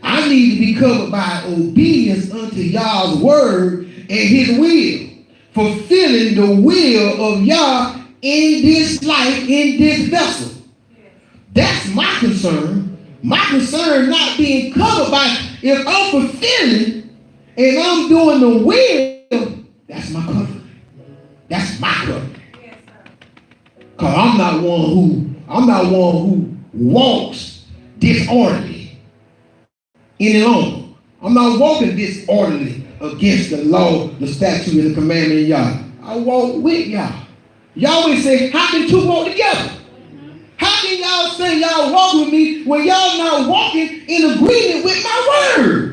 I need to be covered by obedience unto Yah's word and his will. Fulfilling the will of Yah in this life, in this vessel. That's my concern. My concern not being covered by, if I'm fulfilling and I'm doing the will, that's my cover. That's my cover. Because I'm not one who walks disorderly any longer. I'm not walking disorderly against the law, the statute, and the commandment of Yah. I walk with Yah. Yahweh said, how can two walk together? How can y'all say y'all walk with me when y'all not walking in agreement with my word?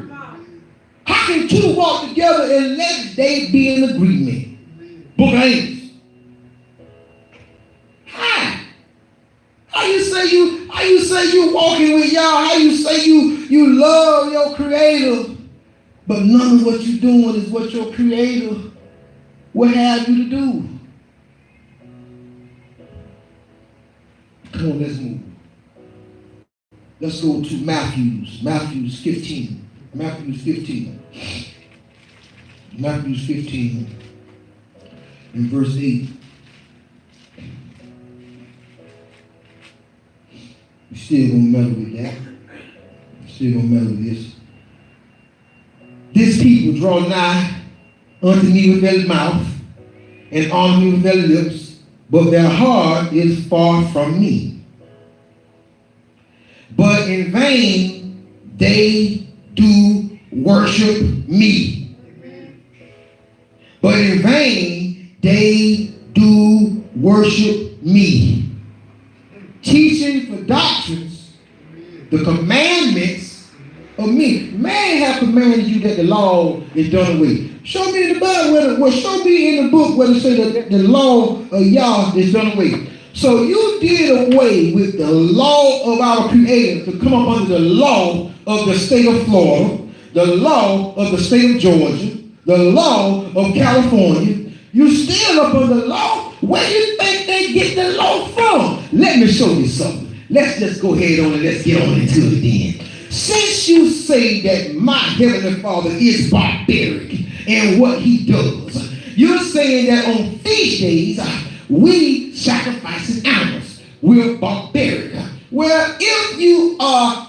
How can two walk together unless they be in agreement? Book of Amos. How you say you walking with y'all? How you say you love your creator, but none of what you doing is what your creator would have you to do? Come on, let's move. Let's go to Matthews 15. Matthews 15 in verse 8. We're still gonna meddle with that. Still gonna meddle with this. This people draw nigh unto me with their mouth and honor me with their lips, but their heart is far from me. But in vain they do worship me. But in vain they do worship me. Teaching for doctrines the commandments of me. Man have commanded you that the law is done away. Show me in the Bible, show me in the book where it says that the law of Yah is done away. So you did away with the law of our Creator to come up under the law of the state of Florida, the law of the state of Georgia, the law of California. You still up under the law. Where do you think they get the law from? Let me show you something. Let's just go ahead on and let's get on into it then. Since you say that my Heavenly Father is barbaric in what he does, you're saying that on feast days, we sacrifice animals. We're barbaric. Well, if you are,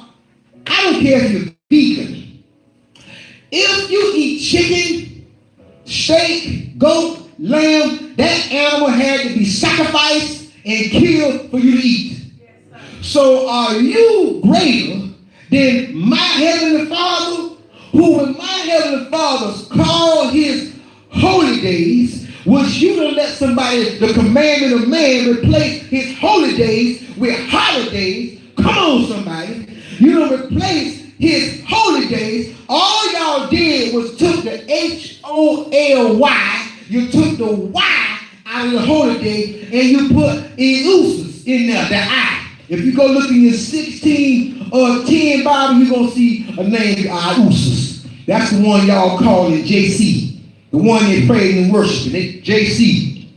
I don't care if you're vegan, if you eat chicken, steak, goat, lamb, that animal had to be sacrificed and killed for you to eat. So are you greater than my Heavenly Father, who when my Heavenly Father called his holy days, Was you to let somebody, the commandment of man, replace his holy days with holidays? Come on, somebody. You don't replace his holy days. All y'all did was took the H-O-L-Y. You took the Y out of the holy day and you put Eusus in there, the I. If you go look in your 16 or 10 Bible, you're going to see a name, Eusus. That's the one y'all call it JC. The one they prayed and worshiped, JC.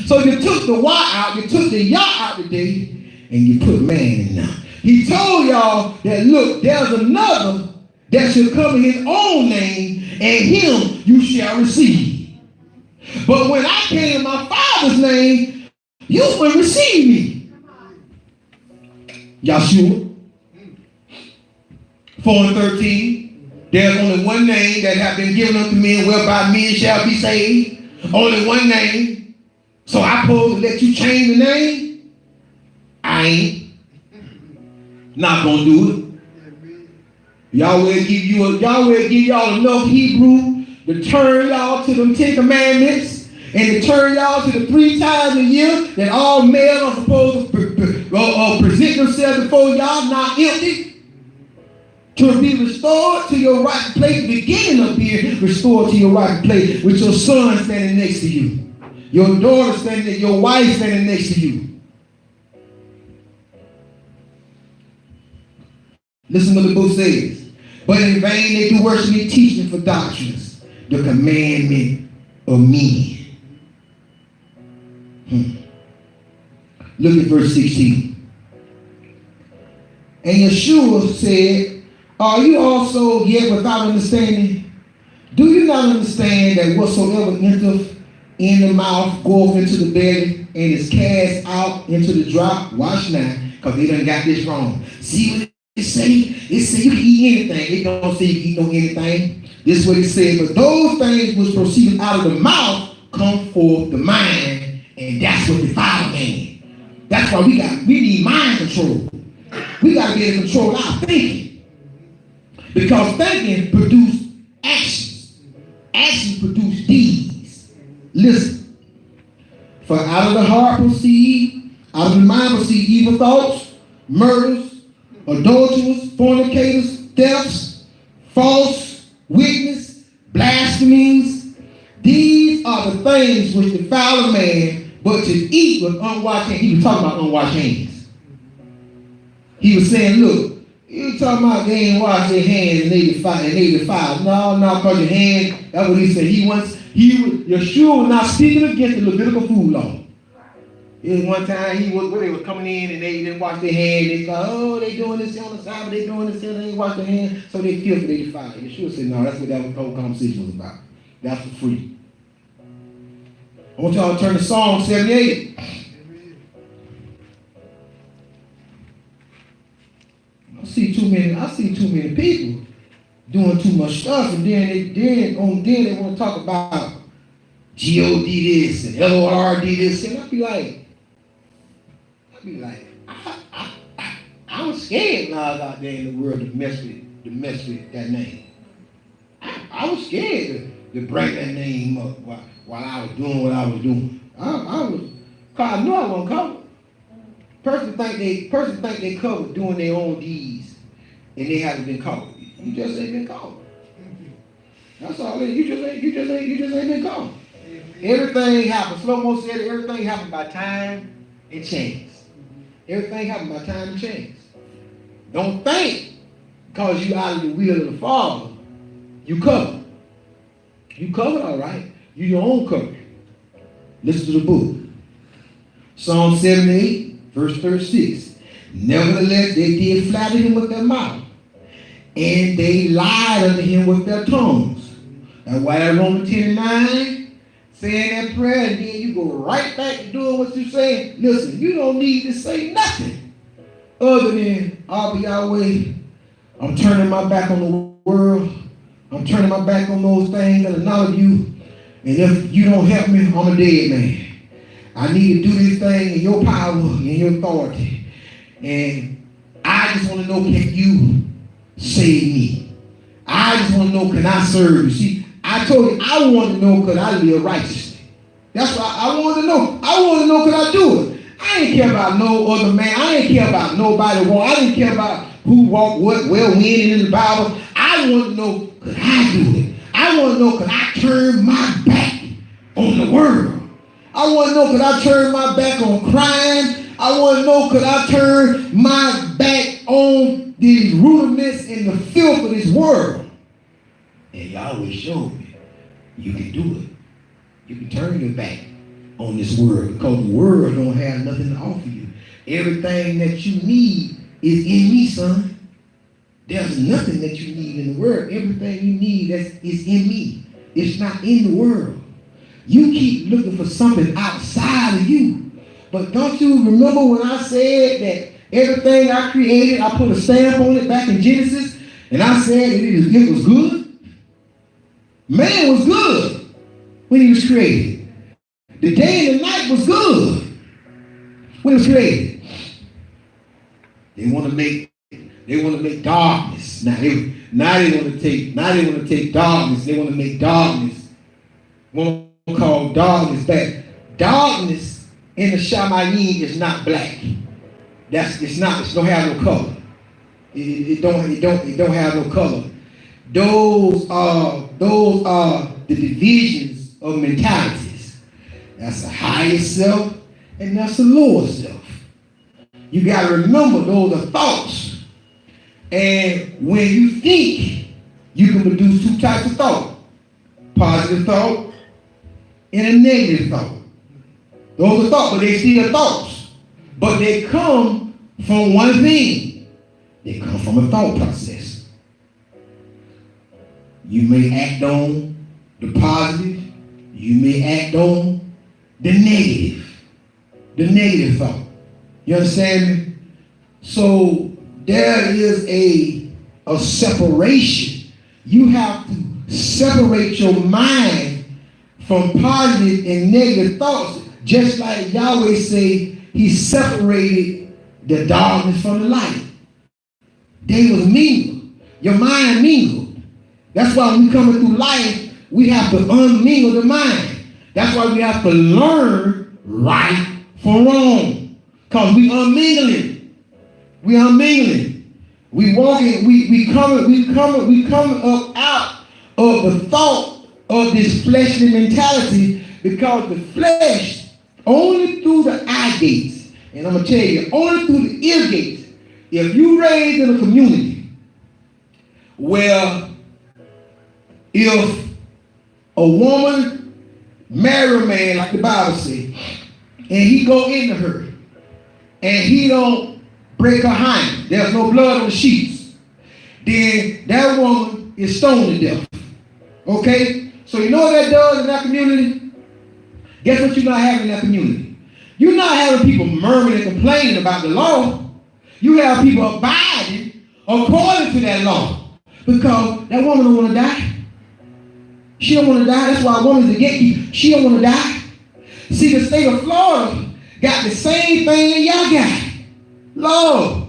So you took the Y out, you took the Yah out today, and you put man in there. He told y'all that, look, there's another that shall come in his own name, and him you shall receive. But when I came in my Father's name, you will receive me. Yahshua 4:13. There's only one name that have been given unto men whereby men shall be saved. Only one name. So I supposed to let you change the name? I ain't. Not gonna do it. Yahweh give y'all enough Hebrew to turn y'all to them 10 commandments and to turn y'all to the 3 times a year that all males are supposed to present themselves before y'all, not empty. To be restored to your right place, beginning of being restored to your right place with your son standing next to you. Your daughter standing there, your wife standing next to you. Listen what the book says. But in vain they do worship me, teaching for doctrines, the commandment of men. Look at verse 16. And Yeshua said, are you also yet without understanding? Do you not understand that whatsoever entereth in the mouth goeth into the belly and is cast out into the drop? Watch now, because they done got this wrong. See what it say? It say you can eat anything. It don't say you can eat no anything. This is what it says. But those things which proceed out of the mouth come forth the mind, and that's what defile man. That's why we need mind control. We got to be able to control our thinking. Because thinking produces actions. Actions produce deeds. Listen. For out of the heart proceed, out of the mind proceed evil thoughts, murders, adulterers, fornicators, thefts, false witness, blasphemies. These are the things which defile a man, but to eat with unwashed hands. He was talking about unwashed hands. He was saying, look, you talking about they ain't wash their hands and they defile. No, because your hand, that's what he said. Yeshua was not speaking against the Levitical food law. It was one time they was coming in and they didn't wash their hands. They thought, oh, they doing this on the Sabbath, they doing this, they ain't wash their hands, so they filthy, they defile. Yeshua said, no, that's what that whole conversation was about. That's for free. I want y'all to turn to Psalm 78. I see too many people doing too much stuff, and then they want to talk about God this and LORD this, and I be like, I was scared when I was out there in the world to mess with that name. I was scared to bring that name up while I was doing what I was doing. Cause I knew I wasn't covered. Person think they covered doing their own deeds, and they haven't been covered. You just ain't been covered. That's all it is. You just ain't been covered. Everything happens. Slow-mo said everything happened by time and chance. Everything happened by time and chance. Don't think because you out of the will of the Father, you covered. You covered all right. You your own cover. Listen to the book. Psalm 78, verse 36. Nevertheless, they did flatter him with their mouth, and they lied unto him with their tongues. That's why that Romans 10:9, saying that prayer, and then you go right back to doing what you're saying. Listen, you don't need to say nothing other than, Abba Yahweh, I'm turning my back on the world. I'm turning my back on those things that are not of you. And if you don't help me, I'm a dead man. I need to do this thing in your power and your authority. And I just want to know, can you save me? I just want to know, can I serve you? See, I told you I want to know because I live righteously. That's why I wanted to know. I wanted to know, could I do it? I didn't care about no other man. I didn't care about nobody. I didn't care about who walked what, well, when in the Bible. I wanted to know, could I do it? I want to know, could I turn my back on the world? I want to know, could I turn my back on crime? I want to know, could I turn my back on the rudiments and the filth of this world? And Yahweh showed me, you can do it. You can turn your back on this world because the world don't have nothing to offer you. Everything that you need is in me, son. There's nothing that you need in the world. Everything you need is in me. It's not in the world. You keep looking for something outside of you. But don't you remember when I said that everything I created, I put a stamp on it back in Genesis, and I said that it was good? Man was good when he was created. The day and the night was good when it was created. They want to make darkness. Now they want to take darkness. They want to make darkness. Want to call darkness back. Darkness in the Shamayim is not black. It don't have no color. It don't have no color. Those are the divisions of mentalities. That's the higher self and that's the lower self. You got to remember those are thoughts. And when you think, you can produce two types of thought. Positive thought and a negative thought. Those are thoughts, but they still thoughts. But they come from one thing. They come from a thought process. You may act on the positive. You may act on the negative. The negative thought. You understand me? So there is a separation. You have to separate your mind from positive and negative thoughts. Just like Yahweh say, he separated the darkness from the light. They was mingled. Your mind mingled. That's why when we coming through life, we have to unmingle the mind. That's why we have to learn right from wrong. Because we unmingling. We unmingling. We walking, we coming up out of the thought of this fleshly mentality, because the flesh only through the eye gates, and I'm going to tell you, only through the ear gates. If you raised in a community where if a woman marry a man, like the Bible says, and he go into her, and he don't break her hind, there's no blood on the sheets, then that woman is stoned to death. Okay? So you know what that does in that community? Guess what you're not having in that community? You're not having people murmuring and complaining about the law. You have people abiding according to that law. Because that woman don't want to die. She don't want to die. That's why a woman's a gatekeeper. She don't want to die. See, the state of Florida got the same thing that y'all got. Law.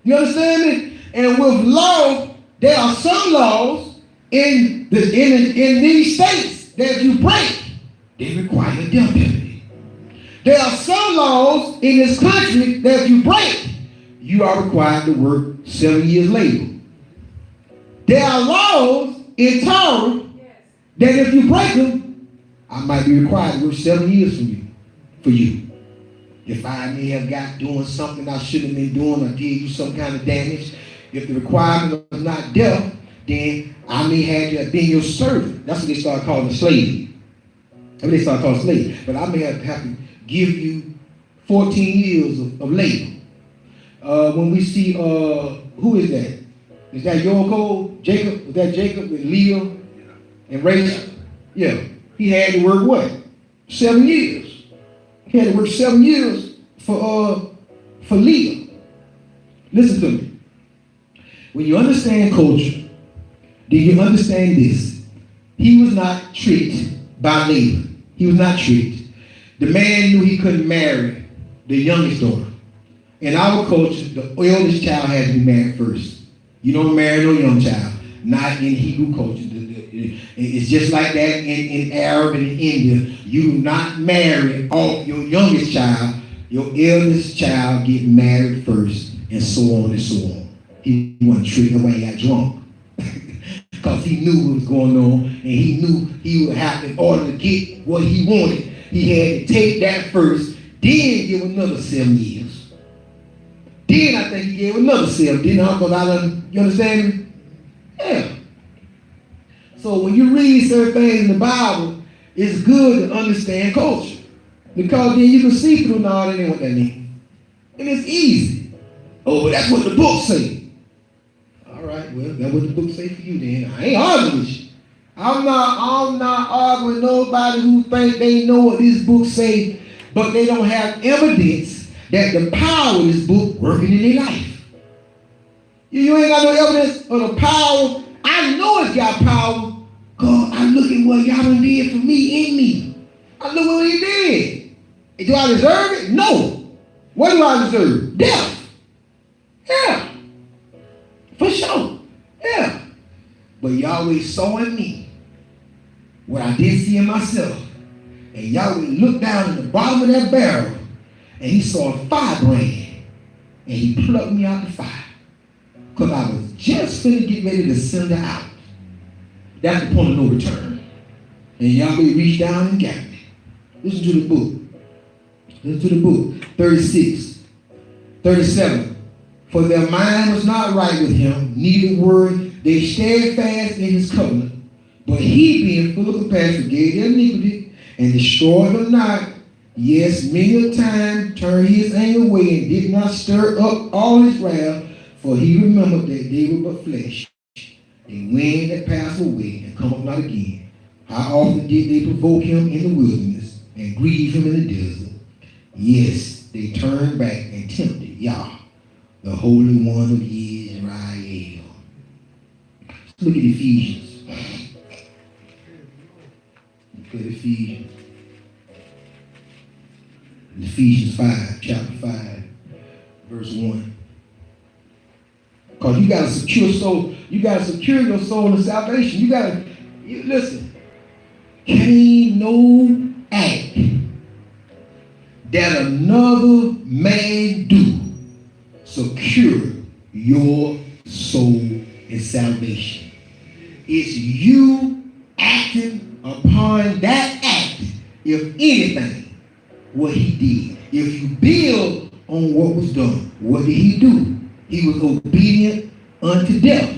You understand me? And with law, there are some laws in these states that if you break, they require a death penalty. There are some laws in this country that if you break, you are required to work 7 years labor. There are laws in Torah that if you break them, I might be required to work 7 years for you. If I may have got doing something I shouldn't have been doing or did you some kind of damage, if the requirement was not death, then I may have to have been your servant. That's what they started calling a slave. That's what they started calling slave. But I may have to give you 14 years of labor. When we see, who is that? Is that Yaakov? Jacob? Is that Jacob with Leah and Rachel? Yeah. He had to work what? 7 years. He had to work 7 years for Leah. Listen to me. When you understand culture, do you understand this? He was not tricked by Leah. He was not tricked. The man knew he couldn't marry the youngest daughter. In our culture, the eldest child has to be married first. You don't marry no young child. Not in Hebrew culture. It's just like that in Arab and in India. You do not marry off your youngest child. Your eldest child get married first, and so on and so on. He wasn't tricked away, he got drunk. Because he knew what was going on, and he knew he would have, in order to get what he wanted, he had to take that first, then give another 7 years. Then I think he gave another 7. Then you understand me? Yeah. So when you read certain things in the Bible, it's good to understand culture. Because then you can see through all that and what that means. And it's easy. Oh, but that's what the book says. All right, well, that's what the book say for you then. I ain't arguing with you. I'm not arguing with nobody who think they know what this book say, but they don't have evidence that the power of this book working in their life. You ain't got no evidence of the power. I know it's got power. God, I look at what y'all done did for me in me. I look what he did. Do I deserve it? No. What do I deserve? Death. Yeah. For sure. Yeah. But Yahweh saw in me what I didn't see in myself. And Yahweh looked down in the bottom of that barrel and he saw a firebrand and he plucked me out the fire. Because I was just finna get ready to send her out. That's the point of no return. And Yahweh reached down and got me. Listen to the book. Listen to the book. 36. 37. For their mind was not right with him, neither were they steadfast in his covenant. But he, being full of compassion, forgave their iniquity and destroyed them not. Yes, many a time turned his anger away and did not stir up all his wrath, for he remembered that they were but flesh, a wind that passed away and come up not again. How often did they provoke him in the wilderness and grieve him in the desert? Yes, they turned back and tempted Yah, the Holy One of Israel. Let's look at Ephesians. Look at Ephesians. Ephesians 5, chapter 5, verse 1. Because you got to secure soul. You got to secure your soul in salvation. You got to, listen, can't no act that another man do secure your soul in salvation. It's you acting upon that act, if anything, what he did. If you build on what was done, what did he do? He was obedient unto death.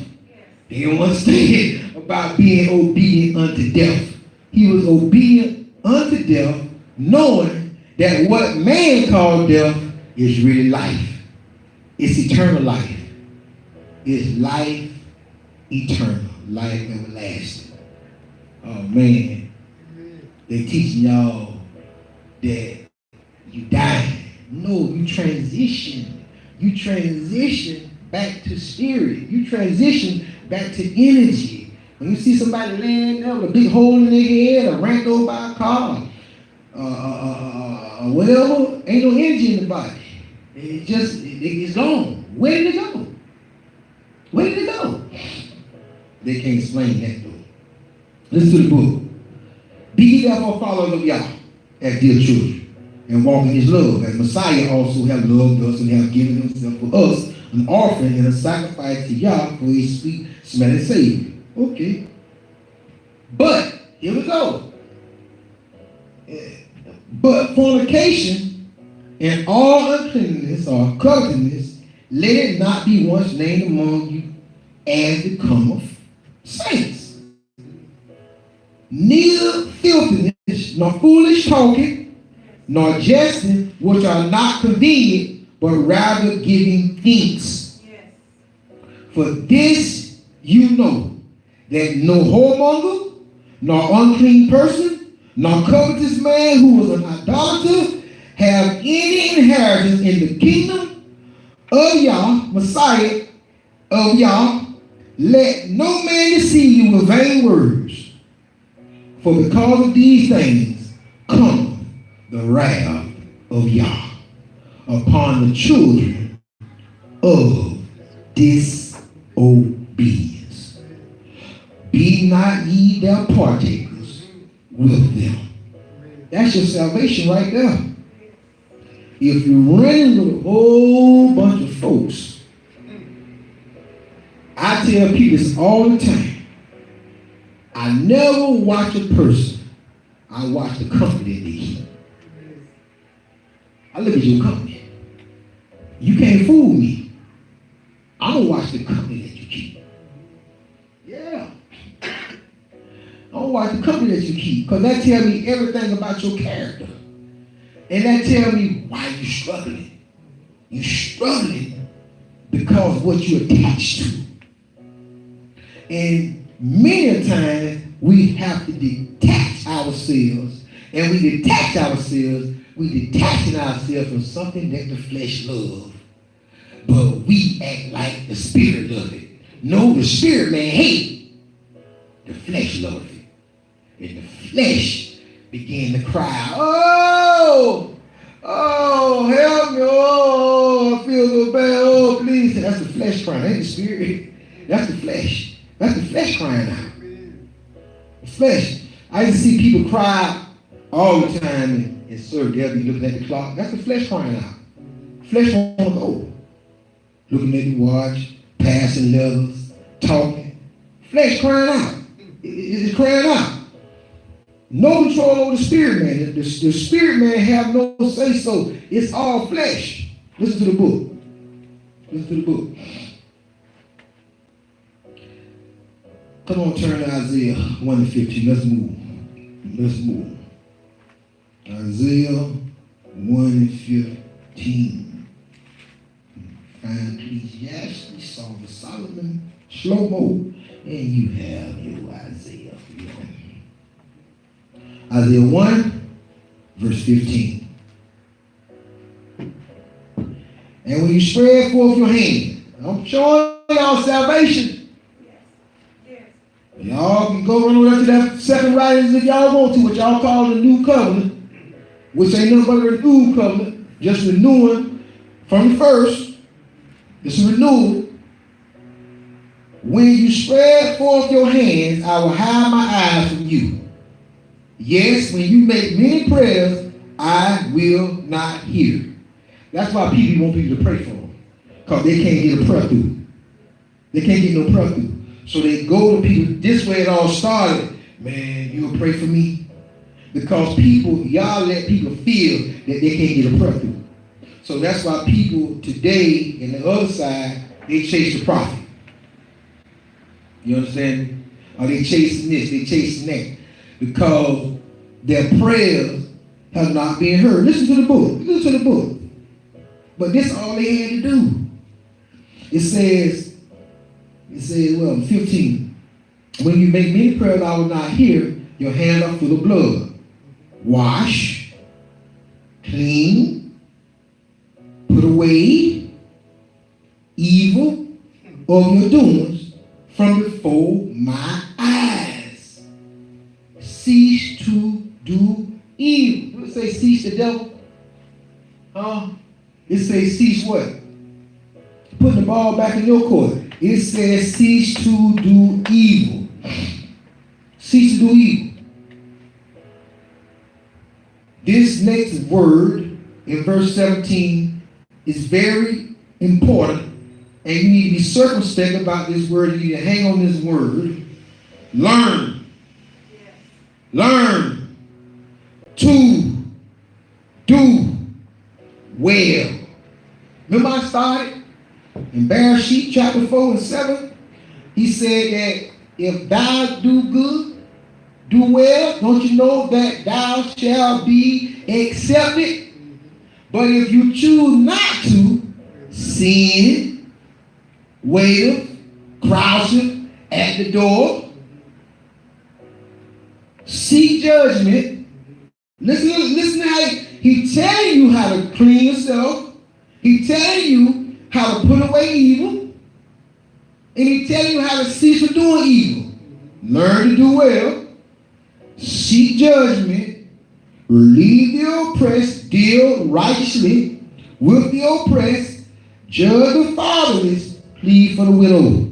They don't understand about being obedient unto death. He was obedient unto death, knowing that what man called death is really life. It's eternal life. It's life eternal, life everlasting. Oh man, they teaching y'all that you die. No, you transition. You transition back to spirit. You transition back to energy. When you see somebody laying there with a big hole in their head or ran over by a car, whatever, ain't no energy in the body. It's gone. Where did it go? Where did it go? They can't explain that though. Listen to the book. Be ye therefore followers of Yah as dear children, and walk in his love, as Messiah also have loved us and have given himself for us an offering and a sacrifice to Yah for a sweet smelling Savior. Okay. But, here we go. But fornication and all uncleanness or covetousness, let it not be once named among you as becometh saints. Neither filthiness, nor foolish talking, nor jesting, which are not convenient, but rather giving thanks. Yes. For this you know, that no whoremonger, nor unclean person, nor covetous man who was an idolater, have any inheritance in the kingdom of Yah, Messiah of Yah. Let no man deceive you with vain words. For because of these things come the wrath of Yah upon the children of disobedience. Be be not ye their partakers with them. That's your salvation right there. If you're running with a whole bunch of folks, I tell people this all the time. I never watch a person. I watch the company they keep. I look at your company. You can't fool me. I'm going to watch the company that you keep. Yeah. I'm going to watch the company that you keep, because that tells me everything about your character. And that tells me why you're struggling. You're struggling because of what you're attached to. And many times we have to detach ourselves. And we detach ourselves, we detaching ourselves from something that the flesh loves. But we act like the spirit loves it. No, the spirit man hate. The flesh loves it. And the flesh began to cry, oh, help me, oh, I feel so bad, oh, please. That's the flesh crying, that ain't the spirit. That's the flesh. That's the flesh crying out. The flesh. I used to see people cry all the time in service. They'll be looking at the clock. That's the flesh crying out. Flesh want to go. Looking at the watch, passing levels, talking. Flesh crying out. It's crying out. No control over the spirit man. The spirit man have no say so. It's all flesh. Listen to the book. Listen to the book. Come on, turn to Isaiah 1:15. Let's move. Let's move. Isaiah 1:15. Find Ecclesiastes, Song of Solomon, slow-mo, and you have your Isaiah. Isaiah 1:15. And when you spread forth your hand, I'm showing y'all salvation. Y'all can go run over to that second writings if y'all want to, what y'all call the new covenant, which ain't nothing but a new covenant, just renewing from the first. It's a renewal. When you spread forth your hands, I will hide my eyes from you. Yes, when you make many prayers, I will not hear. That's why people want people to pray for them, because they can't get a prayer through. They can't get no prayer through. So they go to people. This way it all started. Man, you will pray for me? Because people, y'all let people feel that they can't get a prayer through. So that's why people today, in the other side, they chase the prophet. You understand? Or they chasing this, they chasing that. Because their prayers have not been heard. Listen to the book. Listen to the book. But this is all they had to do. It says, 15. When you make many prayers, I will not hear. Your hands are full of blood. Wash, clean, put away evil of your doings from before my eyes. Cease to do evil. Does it say cease the devil? It says cease what? Putting the ball back in your court. It says cease to do evil. Cease to do evil. This next word in verse 17 is very important, and you need to be circumspect about this word. You need to hang on this word. Learn. Learn to do well. Remember I started in Bereshit chapter 4 and 7? He said that if thou do good, do well, don't you know that thou shalt be accepted? But if you choose not to, sin, waiteth, croucheth at the door, seek judgment. Listen to how he telling you how to clean yourself. He telling you how to put away evil. And he telling you how to cease from doing evil. Learn to do well. Seek judgment. Relieve the oppressed. Deal righteously with the oppressed. Judge the fatherless. Plead for the widow.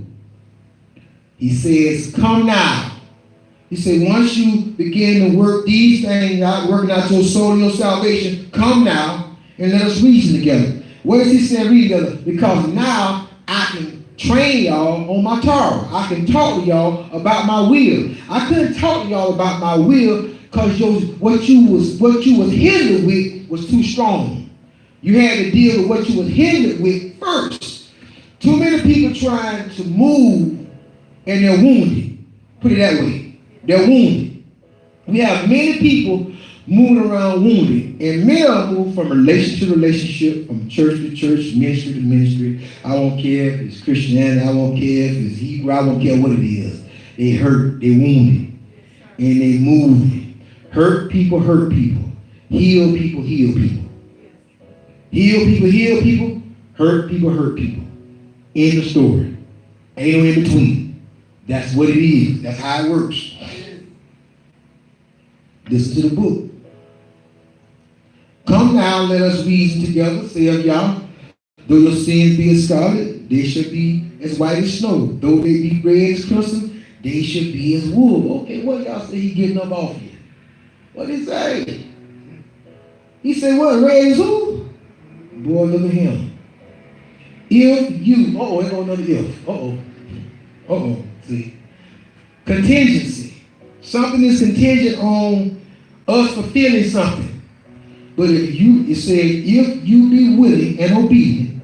He says, come now. He said, once you begin to work these things out, working out your soul and your salvation, come now and let us reason together. What is he saying reason together? Because now I can train y'all on my Torah. I can talk to y'all about my will. I couldn't talk to y'all about my will because what you was hindered with was too strong. You had to deal with what you was hindered with first. Too many people trying to move and they're wounded. Put it that way. They're wounded. We have many people moving around wounded, and many of them move from relationship to relationship, from church to church, ministry to ministry. I won't care if it's Christianity, I won't care if it's Hebrew, I won't care what it is. They hurt, they wounded, and they move. Hurt people, heal people. Heal people. Heal people, hurt people. End of story. Ain't no in between. That's what it is. That's how it works. Listen to the book. Come now, let us reason together, say of y'all. Though your sins be as scarlet, they shall be as white as snow. Though they be red as crimson, they shall be as wool. Okay, what y'all say he getting up off you? What did he say? He said, what, red as who? Boy, look at him. If you, here go another if. See. Contingency. Something is contingent on us fulfilling something. But it said, if you be willing and obedient,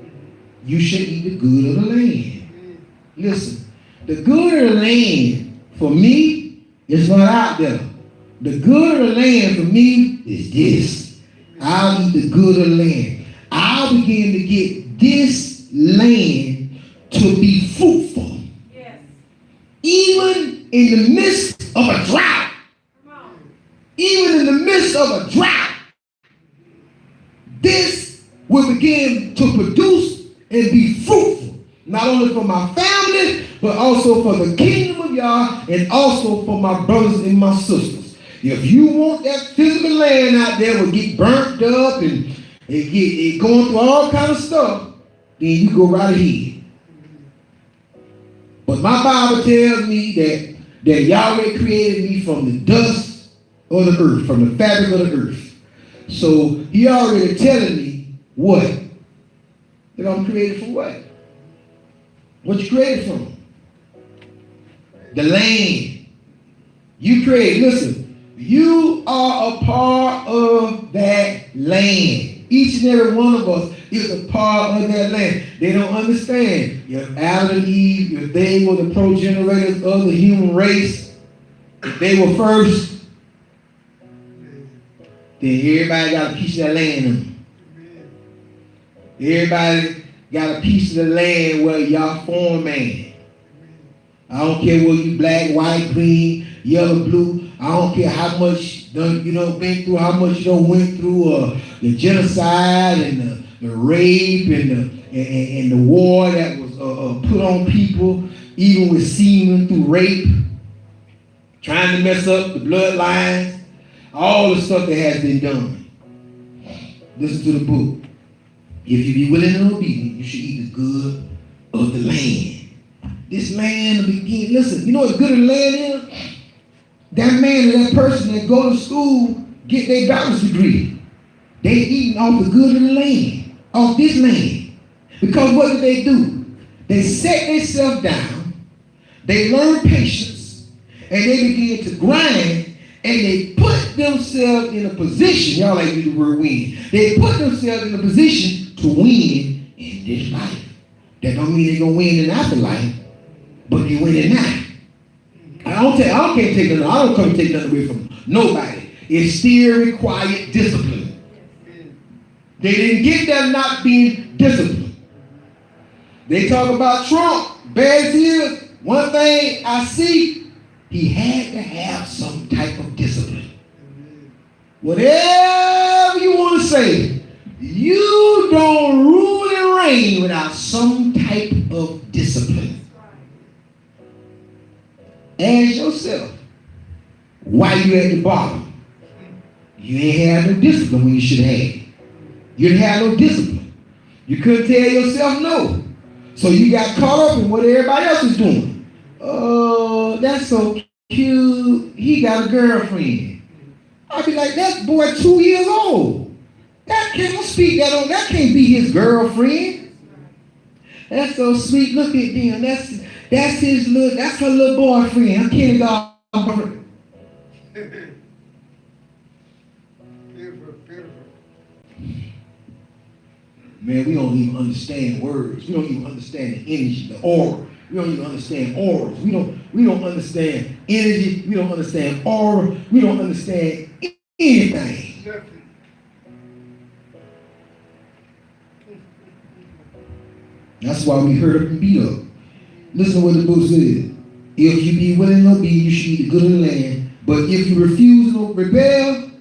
you shall eat the good of the land. Listen, the good of the land for me is not out there. The good of the land for me is this. I'll eat the good of the land. I'll begin to get this land to be fruitful. Yes. Even in the midst of a drought. Even in the midst of a drought. This will begin to produce and be fruitful, not only for my family, but also for the kingdom of Yah, and also for my brothers and my sisters. If you want that physical land out there will get burnt up and it going through all kind of stuff, then you go right ahead. But my Bible tells me that Yahweh created me from the dust of the earth, from the fabric of the earth. So he already telling me what? That I'm created for what? What you created from? The land. You created, listen, you are a part of that land. Each and every one of us is a part of that land. They don't understand. If Adam and Eve, if they were the progenitors of the human race, if they were first, then everybody got a piece of that land. Everybody got a piece of the land where y'all form man. I don't care whether you black, white, green, yellow, blue. I don't care how much been through, how much you went through the genocide and the rape and the war that was put on people, even with semen through rape, trying to mess up the bloodlines. All the stuff that has been done. Listen to the book. If you be willing and obedient, you should eat the good of the land. This land will begin. Listen, you know what the good of the land is? That man and that person that go to school, get their bachelor's degree. They eating off the good of the land, off this land. Because what do? They set themselves down, they learn patience, and they begin to grind. And they put themselves in a position, y'all like to use the word win. They put themselves in a position to win in this life. That don't mean they're going to win in afterlife, but they win it now. I don't come take nothing away from nobody. It still required discipline. They didn't get that not being disciplined. They talk about Trump, bad as he is. One thing I see, he had to have some type of discipline. Whatever you want to say, you don't rule and reign without some type of discipline. Ask yourself, why you at the bottom? You ain't had no discipline when you should have. You didn't have no discipline. You couldn't tell yourself no. So you got caught up in what everybody else is doing. Oh, that's okay. he got a girlfriend. I'd be like, that boy 2 years old. That can't speak that on. That can't be his girlfriend. That's so sweet. Look at them. That's his little. That's her little boyfriend. Her kindergarten boyfriend. Man, we don't even understand words. We don't even understand the energy, the aura. We don't even understand auras. We don't understand energy. We don't understand aura. We don't understand anything. That's why we hurt up and beat up. Listen to what the book says. If you be willing and obedient, you shall eat the good of the land. But if you refuse and rebel,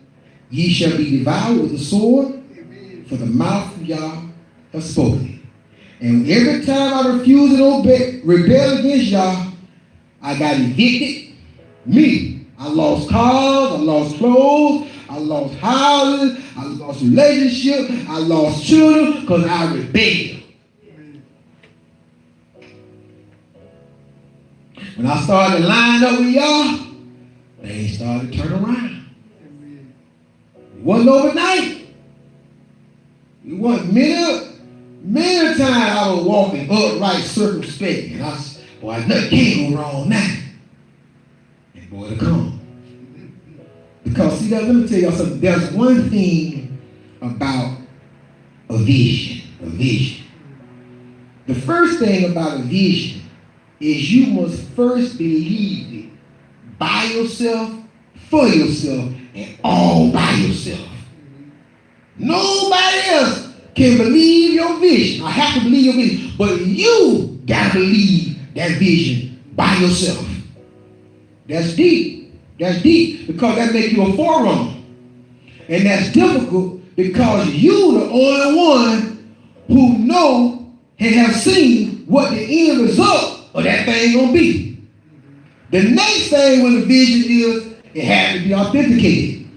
ye shall be devoured with the sword, for the mouth of Yah has spoken. And every time I refuse and rebel against Yah, I got evicted. Me. I lost cars, I lost clothes, I lost houses, I lost relationships, I lost children because I rebelled. When I started lining up with y'all, things started to turn around. It wasn't overnight. It wasn't many times I was walking upright, circumspect, and I said, boy, nothing can't go wrong now. And boy, it'll come. Because, see, let me tell y'all something. There's one thing about a vision. The first thing about a vision is you must first believe it by yourself, for yourself, and all by yourself. Nobody else can believe your vision. I have to believe your vision, but you got to believe that vision by yourself. That's deep. That's deep because that makes you a forerunner. And that's difficult because you the only one who know and have seen what the end result of that thing gonna be. The next thing with a vision is it has to be authenticated.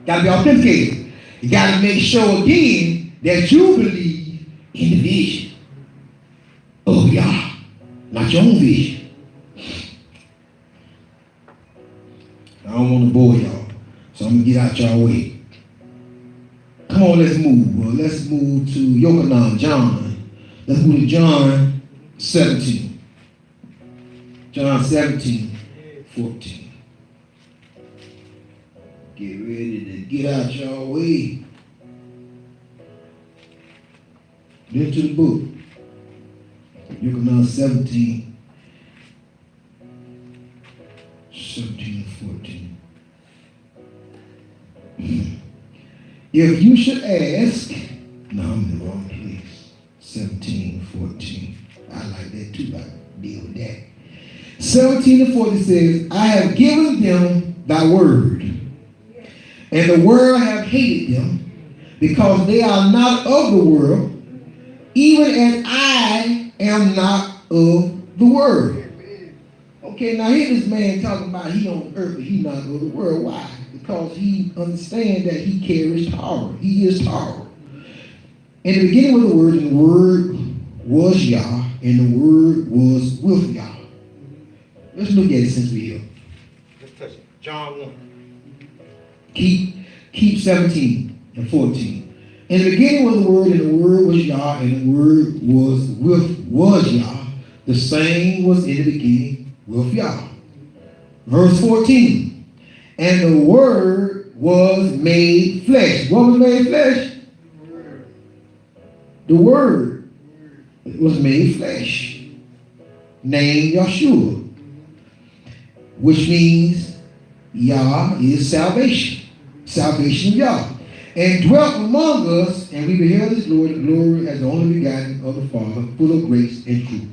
Got to be authenticated. You got to make sure again that you believe in the vision of Yah, not your own vision. I don't want to bore y'all, so I'm gonna get out y'all way. Come on, let's move. Well, let's move to Yochanan, John. Let's move to John 17. John 17, 14. Get ready to get out y'all way. Get to the book. Yochanan 17, 14. If you should ask, no, I'm in the wrong place. 17, 14. I like that too. I deal with that. 17 and 40 says, I have given them thy word, and the world have hated them, because they are not of the world, even as I am not of the world. Okay, now here this man talking about he on earth, but he not of the world. Why? Because he understands that he carries power. He is power. In the beginning was the Word, and the Word was Yah, and the Word was with Yah. Let's look at it since we're here. Let's touch it. John 1. Keep 17 and 14. In the beginning was the Word, and the Word was Yah, and the Word was Yah. The same was in the beginning with Yah. Verse 14. And the Word was made flesh. What was made flesh? The Word was made flesh. Named Yeshua, which means Yah is salvation. Salvation of Yah. And dwelt among us, and we beheld his glory, the glory as the only begotten of the Father, full of grace and truth.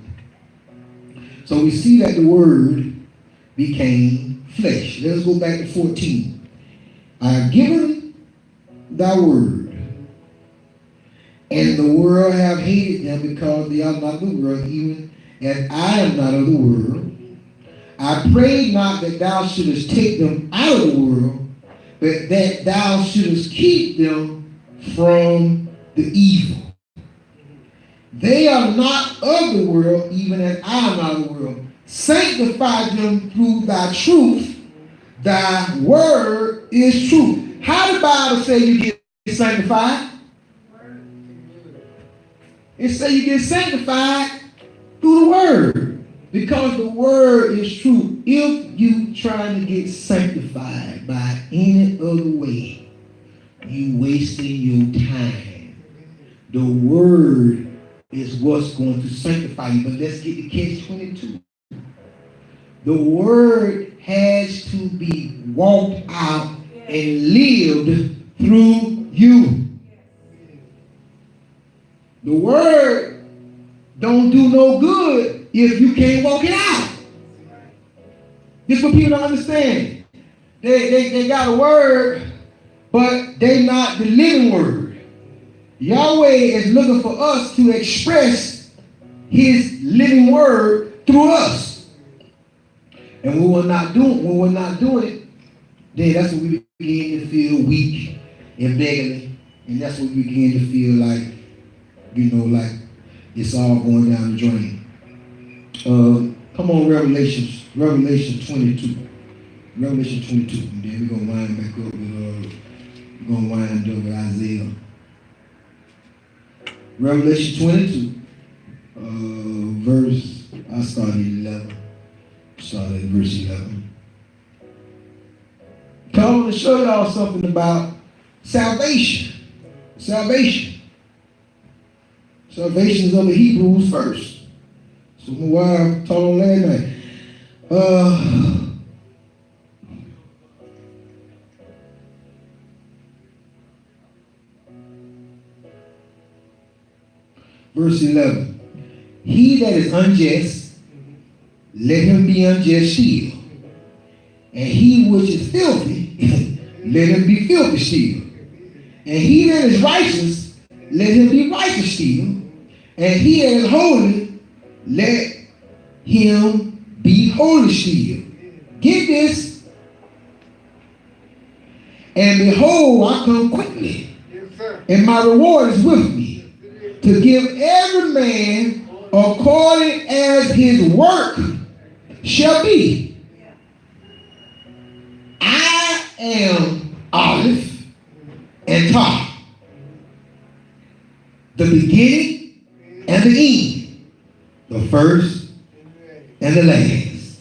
So we see that the Word became flesh. Let's go back to 14. I have given thy word, and the world have hated them, because they are not of the world, even as I am not of the world. I pray not that thou shouldest take them out of the world, but that thou shouldest keep them from the evil. They are not of the world, even as I am not of the world. Sanctify them through thy truth. Thy word is truth. How the Bible say you get sanctified? It say you get sanctified through the word. Because the word is true. If you trying to get sanctified by any other way, you wasting your time. The word is what's going to sanctify you. But let's get to catch 22. The word has to be walked out and lived through you. The word don't do no good if you can't walk it out. This is what people don't understand. They got a word, but they not the living word. Yahweh is looking for us to express his living word through us. And when we're not doing it, then that's when we begin to feel weak and beggarly. And that's when we begin to feel like, like it's all going down the drain. Come on, Revelation 22. Revelation 22. And then we're going to wind back up with, Isaiah. Revelation 22, I started at 11. Started at verse 11. I want to show y'all something about salvation. Salvation is of the Hebrews first. So my wife told on last night. Verse 11. He that is unjust, let him be unjust still. And he which is filthy, let him be filthy still. And he that is righteous, let him be righteous still. And he that is holy, let him be holy still. Get this. And behold, I come quickly, and my reward is with me, to give every man according as his work shall be. I am Aleph and Tah, the beginning and the end, the first and the last.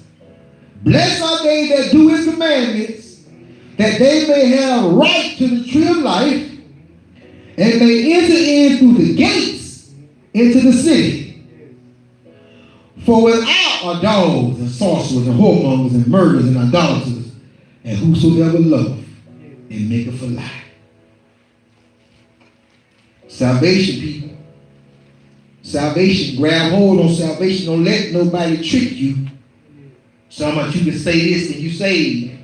Blessed are they that do his commandments, that they may have right to the tree of life, and may enter in through the gates into the city. For without are dogs and sorcerers and whoremongers and murderers and idolaters, and whosoever loveth and maketh a lie. Salvation, people. Salvation. Grab hold on salvation. Don't let nobody trick you. So much you can say this and you saved.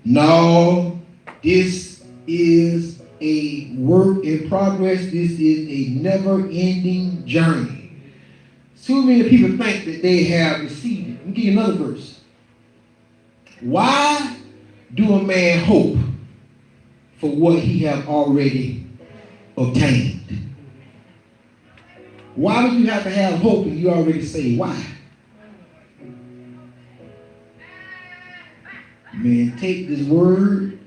No, this is a work in progress. This is a never-ending journey. Too many people think that they have received it. Let me give you another verse. Why do a man hope for what he have already obtained? Why do you have to have hope and you already say why? Man, take this word,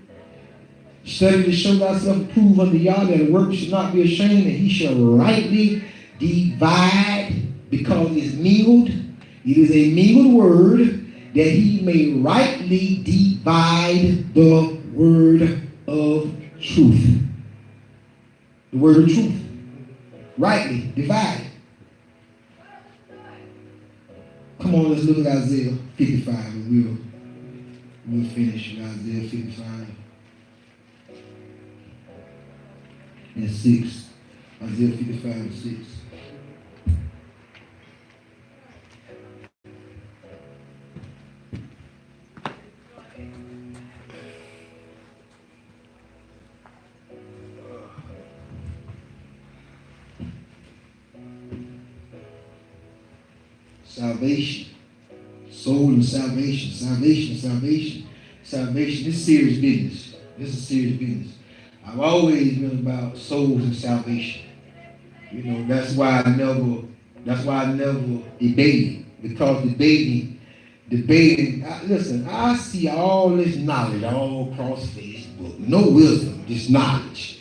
study to show thyself, prove unto y'all that a worker should not be ashamed, and he shall rightly divide, because it's mingled. It is a mingled word, that he may rightly divide the word of truth. The word of truth. Rightly divide. Come on, let's look at Isaiah 55 and we'll finish Isaiah 55 and 6. Isaiah 55 and 6. Salvation. Soul and salvation. Salvation. This is serious business. This is serious business. I've always been about souls and salvation. That's why I never debated because listen, I see all this knowledge all across Facebook. No wisdom, just knowledge.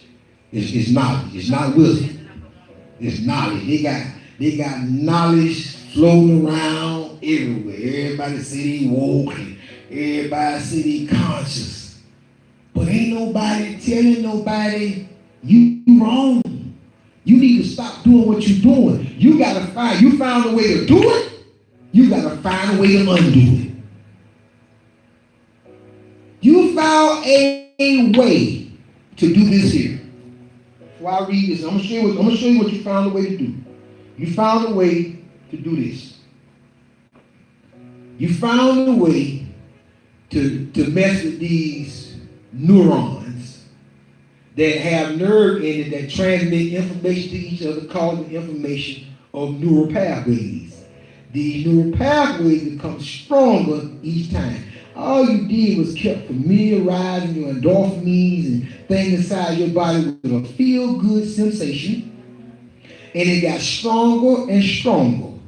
It's knowledge. It's not wisdom. It's knowledge. They got knowledge floating around everywhere. Everybody say they woke and everybody say they conscious. But ain't nobody telling nobody you wrong. You need to stop doing what you're doing. You found a way to do it. You got to find a way to undo it. You found a way to do this here. Before I read this, I'm gonna show you what you found a way to do. You found a way to do this. You found a way to mess with these neurons that have nerve in it that transmit information to each other, causing information of neural pathways. These neural pathways become stronger each time. All you did was kept familiarizing your endorphins and things inside your body with a feel-good sensation, and it got stronger and stronger.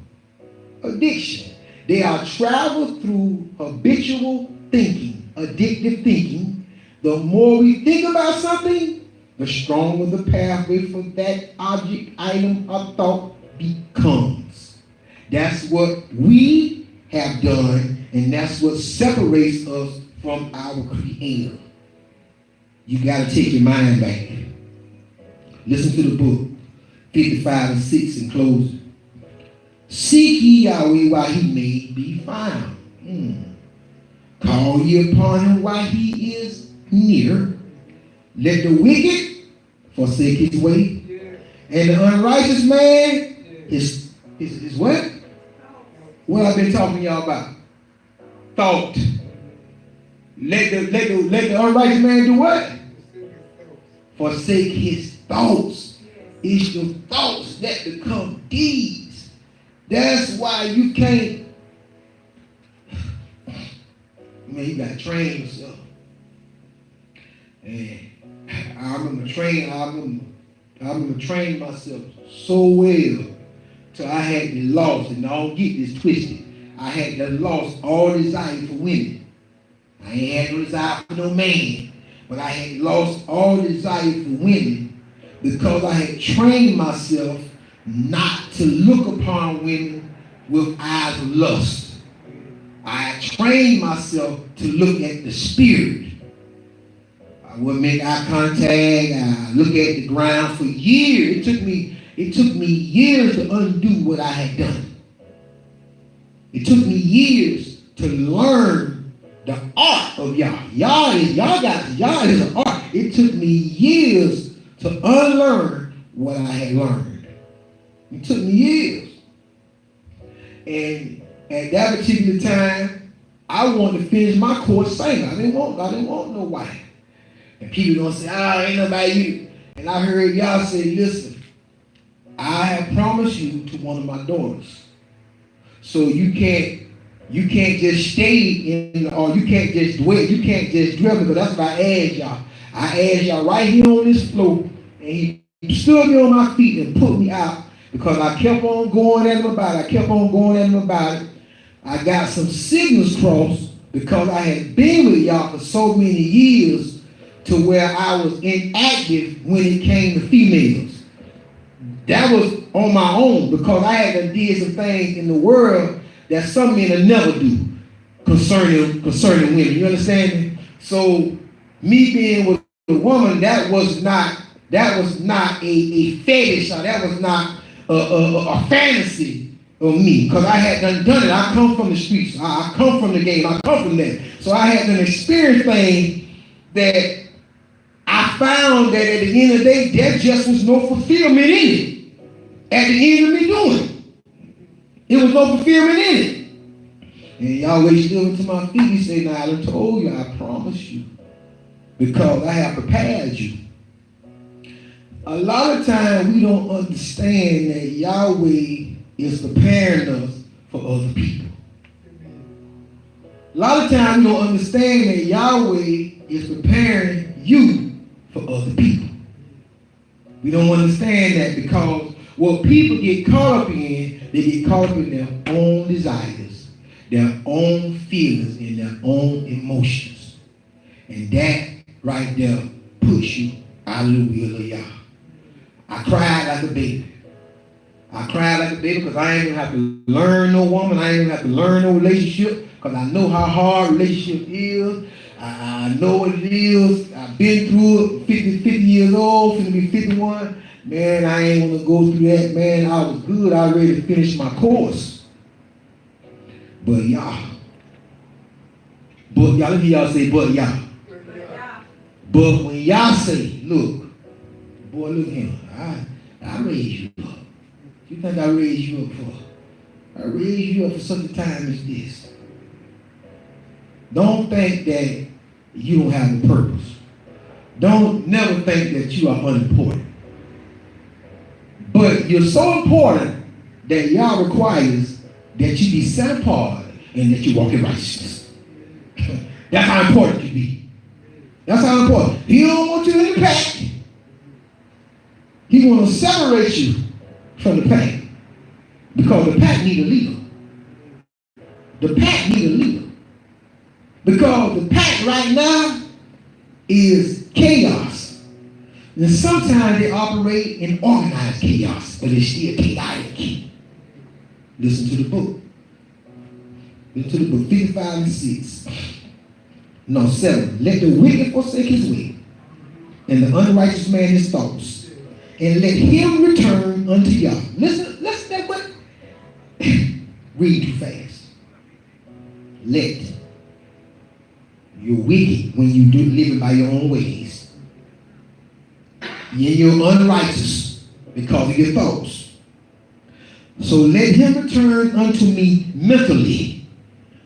Addiction. They are traveled through habitual thinking, addictive thinking. The more we think about something, the stronger the pathway for that object, item, or thought becomes. That's what we have done, and that's what separates us from our Creator. You got to take your mind back. Listen to the book, 55 and 6 in closing. Seek ye Yahweh while he may be found. Call ye upon him while he is near. Let the wicked forsake his way, and the unrighteous man his what? What I've been talking to y'all about? Thought. Let the unrighteous man do what? Forsake his thoughts. It's your thoughts that become deeds. That's why you can't. Man, you gotta train yourself. And I remember training myself so well till I had to lost, and I don't get this twisted. I had to lost all desire for women. I ain't had no desire for no man, but I had lost all desire for women because I had trained myself not to look upon women with eyes of lust. I had trained myself to look at the spirit. I wouldn't make eye contact. I look at the ground for years. It took me years to undo what I had done. It took me years to learn the art of Yah. Yah is an art. It took me years to unlearn what I had learned. It took me years. And at that particular time, I wanted to finish my course singing. I didn't want no wife. And people gonna say, ain't nobody you. And I heard y'all say, listen, I have promised you to one of my daughters. So you can't just stay in, or you can't just dwell, you can't just dwell, because that's what I asked y'all. I asked y'all right here on this floor, and he stood me on my feet and put me out because I kept on going at him about it. I got some signals crossed because I had been with y'all for so many years to where I was inactive when it came to females. That was on my own because I had to did some things in the world that some men will never do concerning women. You understand me? So me being with a woman, that was not a fetish, or that was not a fantasy of me, because I had done it. I come from the streets. I come from the game. I come from that. So I had an experience thing that I found that at the end of the day, there just was no fulfillment in it. At the end of me doing it, it was no fulfillment in it. And Yahweh stood to my feet. He said, now I done told you, I promise you, because I have prepared you. A lot of times we don't understand that Yahweh is preparing us for other people. A lot of times we don't understand that Yahweh is preparing you for other people. We don't understand that because what people get caught up in, They get caught up in their own desires, their own feelings, and their own emotions. And that right there push you out of the will of Yah. I cried like a baby. I cried like a baby because I ain't even have to learn no woman. I ain't even have to learn no relationship because I know how hard relationship is. I know what it is. I've been through it. 50 years old, finna be 51. Man, I ain't want to go through that. Man, I was good. I ready to finish my course. But y'all. But y'all, let me y'all say, but y'all. But when y'all say, look, boy, look here. I raised you up. You think I raised you up for? I raised you up for such a time as this. Don't think that you don't have a purpose. Don't never think that you are unimportant. But you're so important that Yah requires that you be set apart and that you walk in righteousness. That's how important you be. That's how important. He don't want you in the pack. He want to separate you from the pack. Because the pack need a leader. The pack need a leader. Because the pack right now is chaos. And sometimes they operate in organized chaos, but it's still chaotic. Listen to the book. Listen to the book, 55 and 6. No, 7. Let the wicked forsake his way, and the unrighteous man his thoughts, and let him return unto Yah. Listen to that what? Read too fast. Let. You're wicked when you do living by your own ways. You're unrighteous because of your thoughts. So let him return unto me mentally.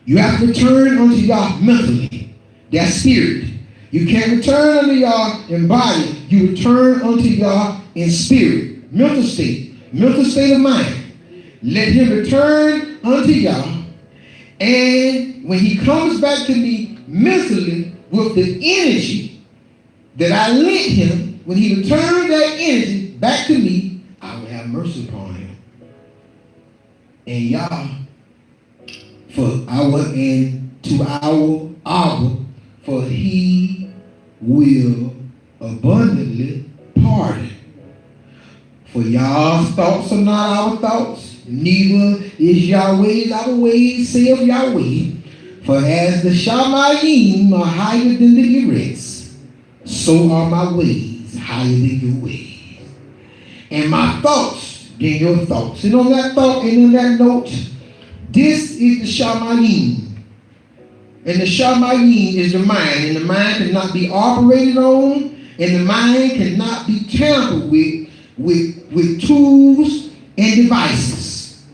You have to return unto Yah mentally. That's spirit. You can't return unto Yah in body. You return unto Yah in spirit. Mental state of mind. Let him return unto Yah. And when he comes back to me mentally with the energy that I lent him, when he returned that energy back to me, I will have mercy upon him. And Yah, for our and to our Abba, for he will abundantly pardon. For Yah's thoughts are not our thoughts, neither is Yahweh's our ways, saith Yahweh. For as the Shamayim are higher than the Eretz, so are my ways higher than your ways. And my thoughts than your thoughts. And on that thought and on that note, this is the Shamayim. And the Shamayim is the mind. And the mind cannot be operated on. And the mind cannot be tampered with tools and devices.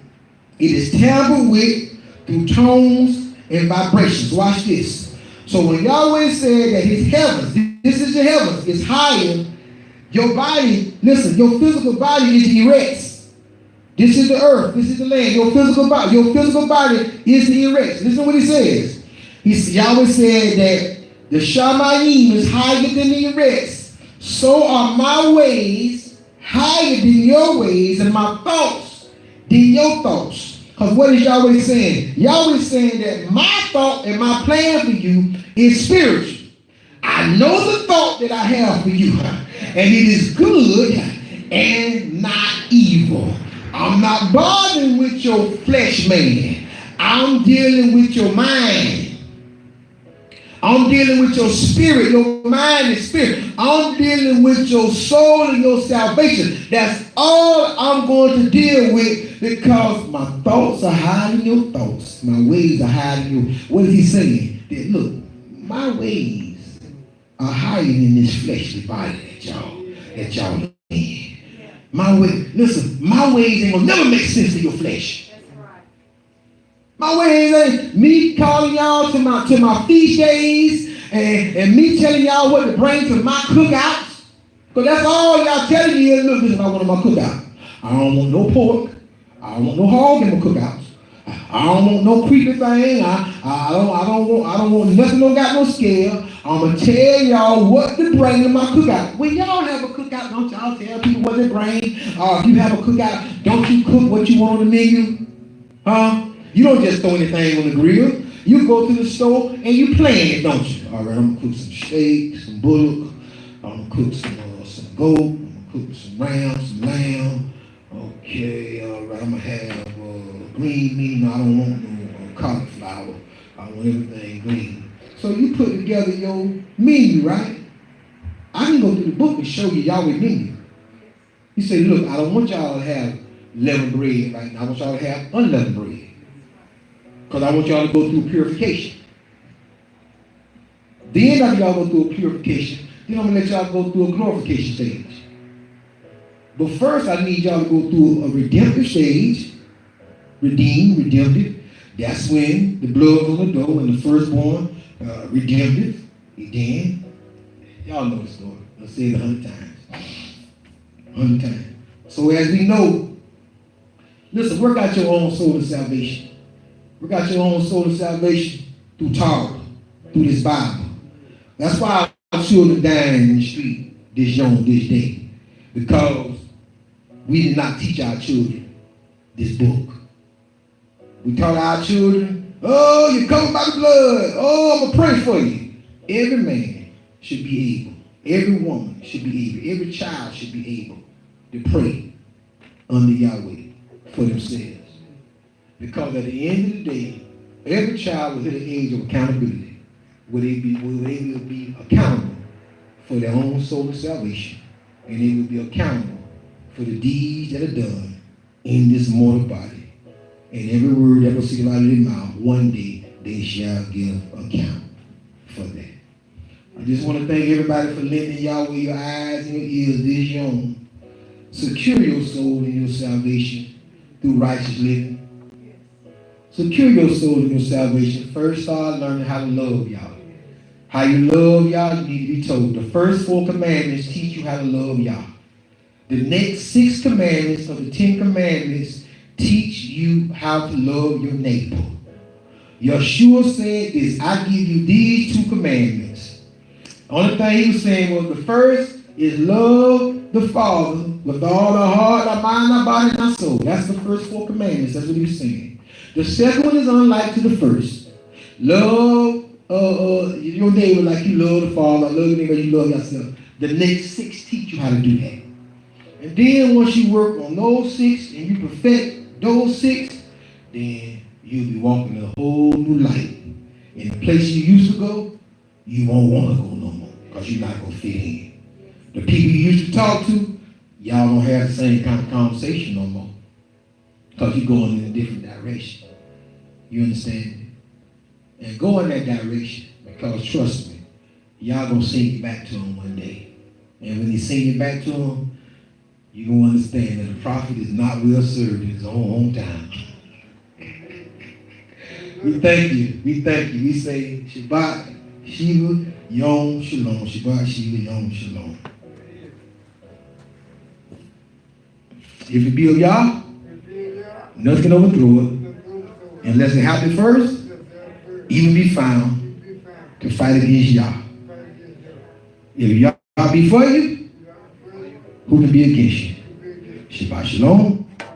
It is tampered with through tones and vibrations. Watch this. So when Yahweh said that his heavens, this is the heavens, is higher, your body, listen, your physical body is the eretz. This is the earth, this is the land. Your physical body is the eretz. Listen what he says. Yahweh said that the Shamayim is higher than the eretz. So are my ways higher than your ways, and my thoughts than your thoughts. Because what is Yahweh saying? Yahweh is saying that my thought and my plan for you is spiritual. I know the thought that I have for you, and it is good and not evil. I'm not bothering with your flesh man. I'm dealing with your mind. I'm dealing with your spirit, your mind and spirit. I'm dealing with your soul and your salvation. That's all I'm going to deal with because my thoughts are higher than your thoughts. My ways are higher than yours. What is he saying? That, look, my ways are higher than this fleshly body that y'all in. My way, listen, my ways ain't gonna never make sense to your flesh. My ways ain't me calling y'all to my feast days and me telling y'all what to bring to my cookouts. Because that's all y'all telling me is, look, this is what I want in my cookout. I don't want no pork. I don't want no hog in my cookouts. I I don't want no creepy thing. I don't want nothing. Don't got no scale. I'm gonna tell y'all what to bring to my cookout. When y'all have a cookout, don't y'all tell people what to bring? If you have a cookout, don't you cook what you want on the menu? Huh? You don't just throw anything on the grill. You go to the store and you plan it, don't you? All right, I'm gonna cook some steak, some bullock. I'm gonna cook some goat. I'm gonna cook some ram, some lamb. Okay, all right. I'm gonna have green meat. No, I don't want no cauliflower. I want everything green. So you put together your menu, right? I can go through the book and show you Yahweh menu. He said, look, I don't want y'all to have leavened bread right now. I want y'all to have unleavened bread. Because I want y'all to go through purification. Then after y'all go through a purification, then I'm going to let y'all go through a glorification stage. But first, I need y'all to go through a redemptive stage. Redeemed, redemptive. That's when the blood on the door and the firstborn, redemptive. Then, y'all know the story. I'll say it 100 times. 100 times. So as we know, listen, work out your own soul of salvation. Work out your own soul of salvation through Torah, through this Bible. That's why our children dying in the street this day. Because we did not teach our children this book. We taught our children, oh, you're covered by the blood. Oh, I'm going to pray for you. Every man should be able. Every woman should be able. Every child should be able to pray under Yahweh for themselves. Because at the end of the day, every child will hit an age of accountability. Will they be accountable for their own soul of salvation. And they will be accountable for the deeds that are done in this mortal body. And every word that will see out of their mouth, one day they shall give account for that. I just want to thank everybody for lending Yahweh your eyes and your ears this young. Secure your soul in your salvation through righteous living. Secure your soul in your salvation. First, start learning how to love Yahweh. How you love Yah, you need to be told. The first 4 commandments teach you how to love Yah. The next 6 commandments of the 10 commandments teach you how to love your neighbor. Yeshua said this, I give you these 2 commandments. Only thing he was saying was the first is love the Father with all our heart, our mind, our body, and our soul. That's the first 4 commandments. That's what he was saying. The second one is unlike to the first. Love your neighbor like you love the Father. Love your neighbor like you love yourself. The next 6 teach you how to do that. And then once you work on those 6 and you perfect those 6, then you'll be walking a whole new life. In the place you used to go, you won't want to go no more because you're not going to fit in. The people you used to talk to, y'all don't have the same kind of conversation no more because you're going in a different direction. You understand? And go in that direction because trust me, y'all going to send you back to him one day. And when he send you back to him, you're going to understand that the prophet is not well served in his own time. We thank you. We thank you. We say Shabbat, Shiva, Yom, Shalom. Shabbat, Shiva, Yom, Shalom. If it be of Yah, nothing can overthrow it. Unless it happen first, even be found to fight against Yah. If Yah be for you, who can be against you? Shabbat Shalom.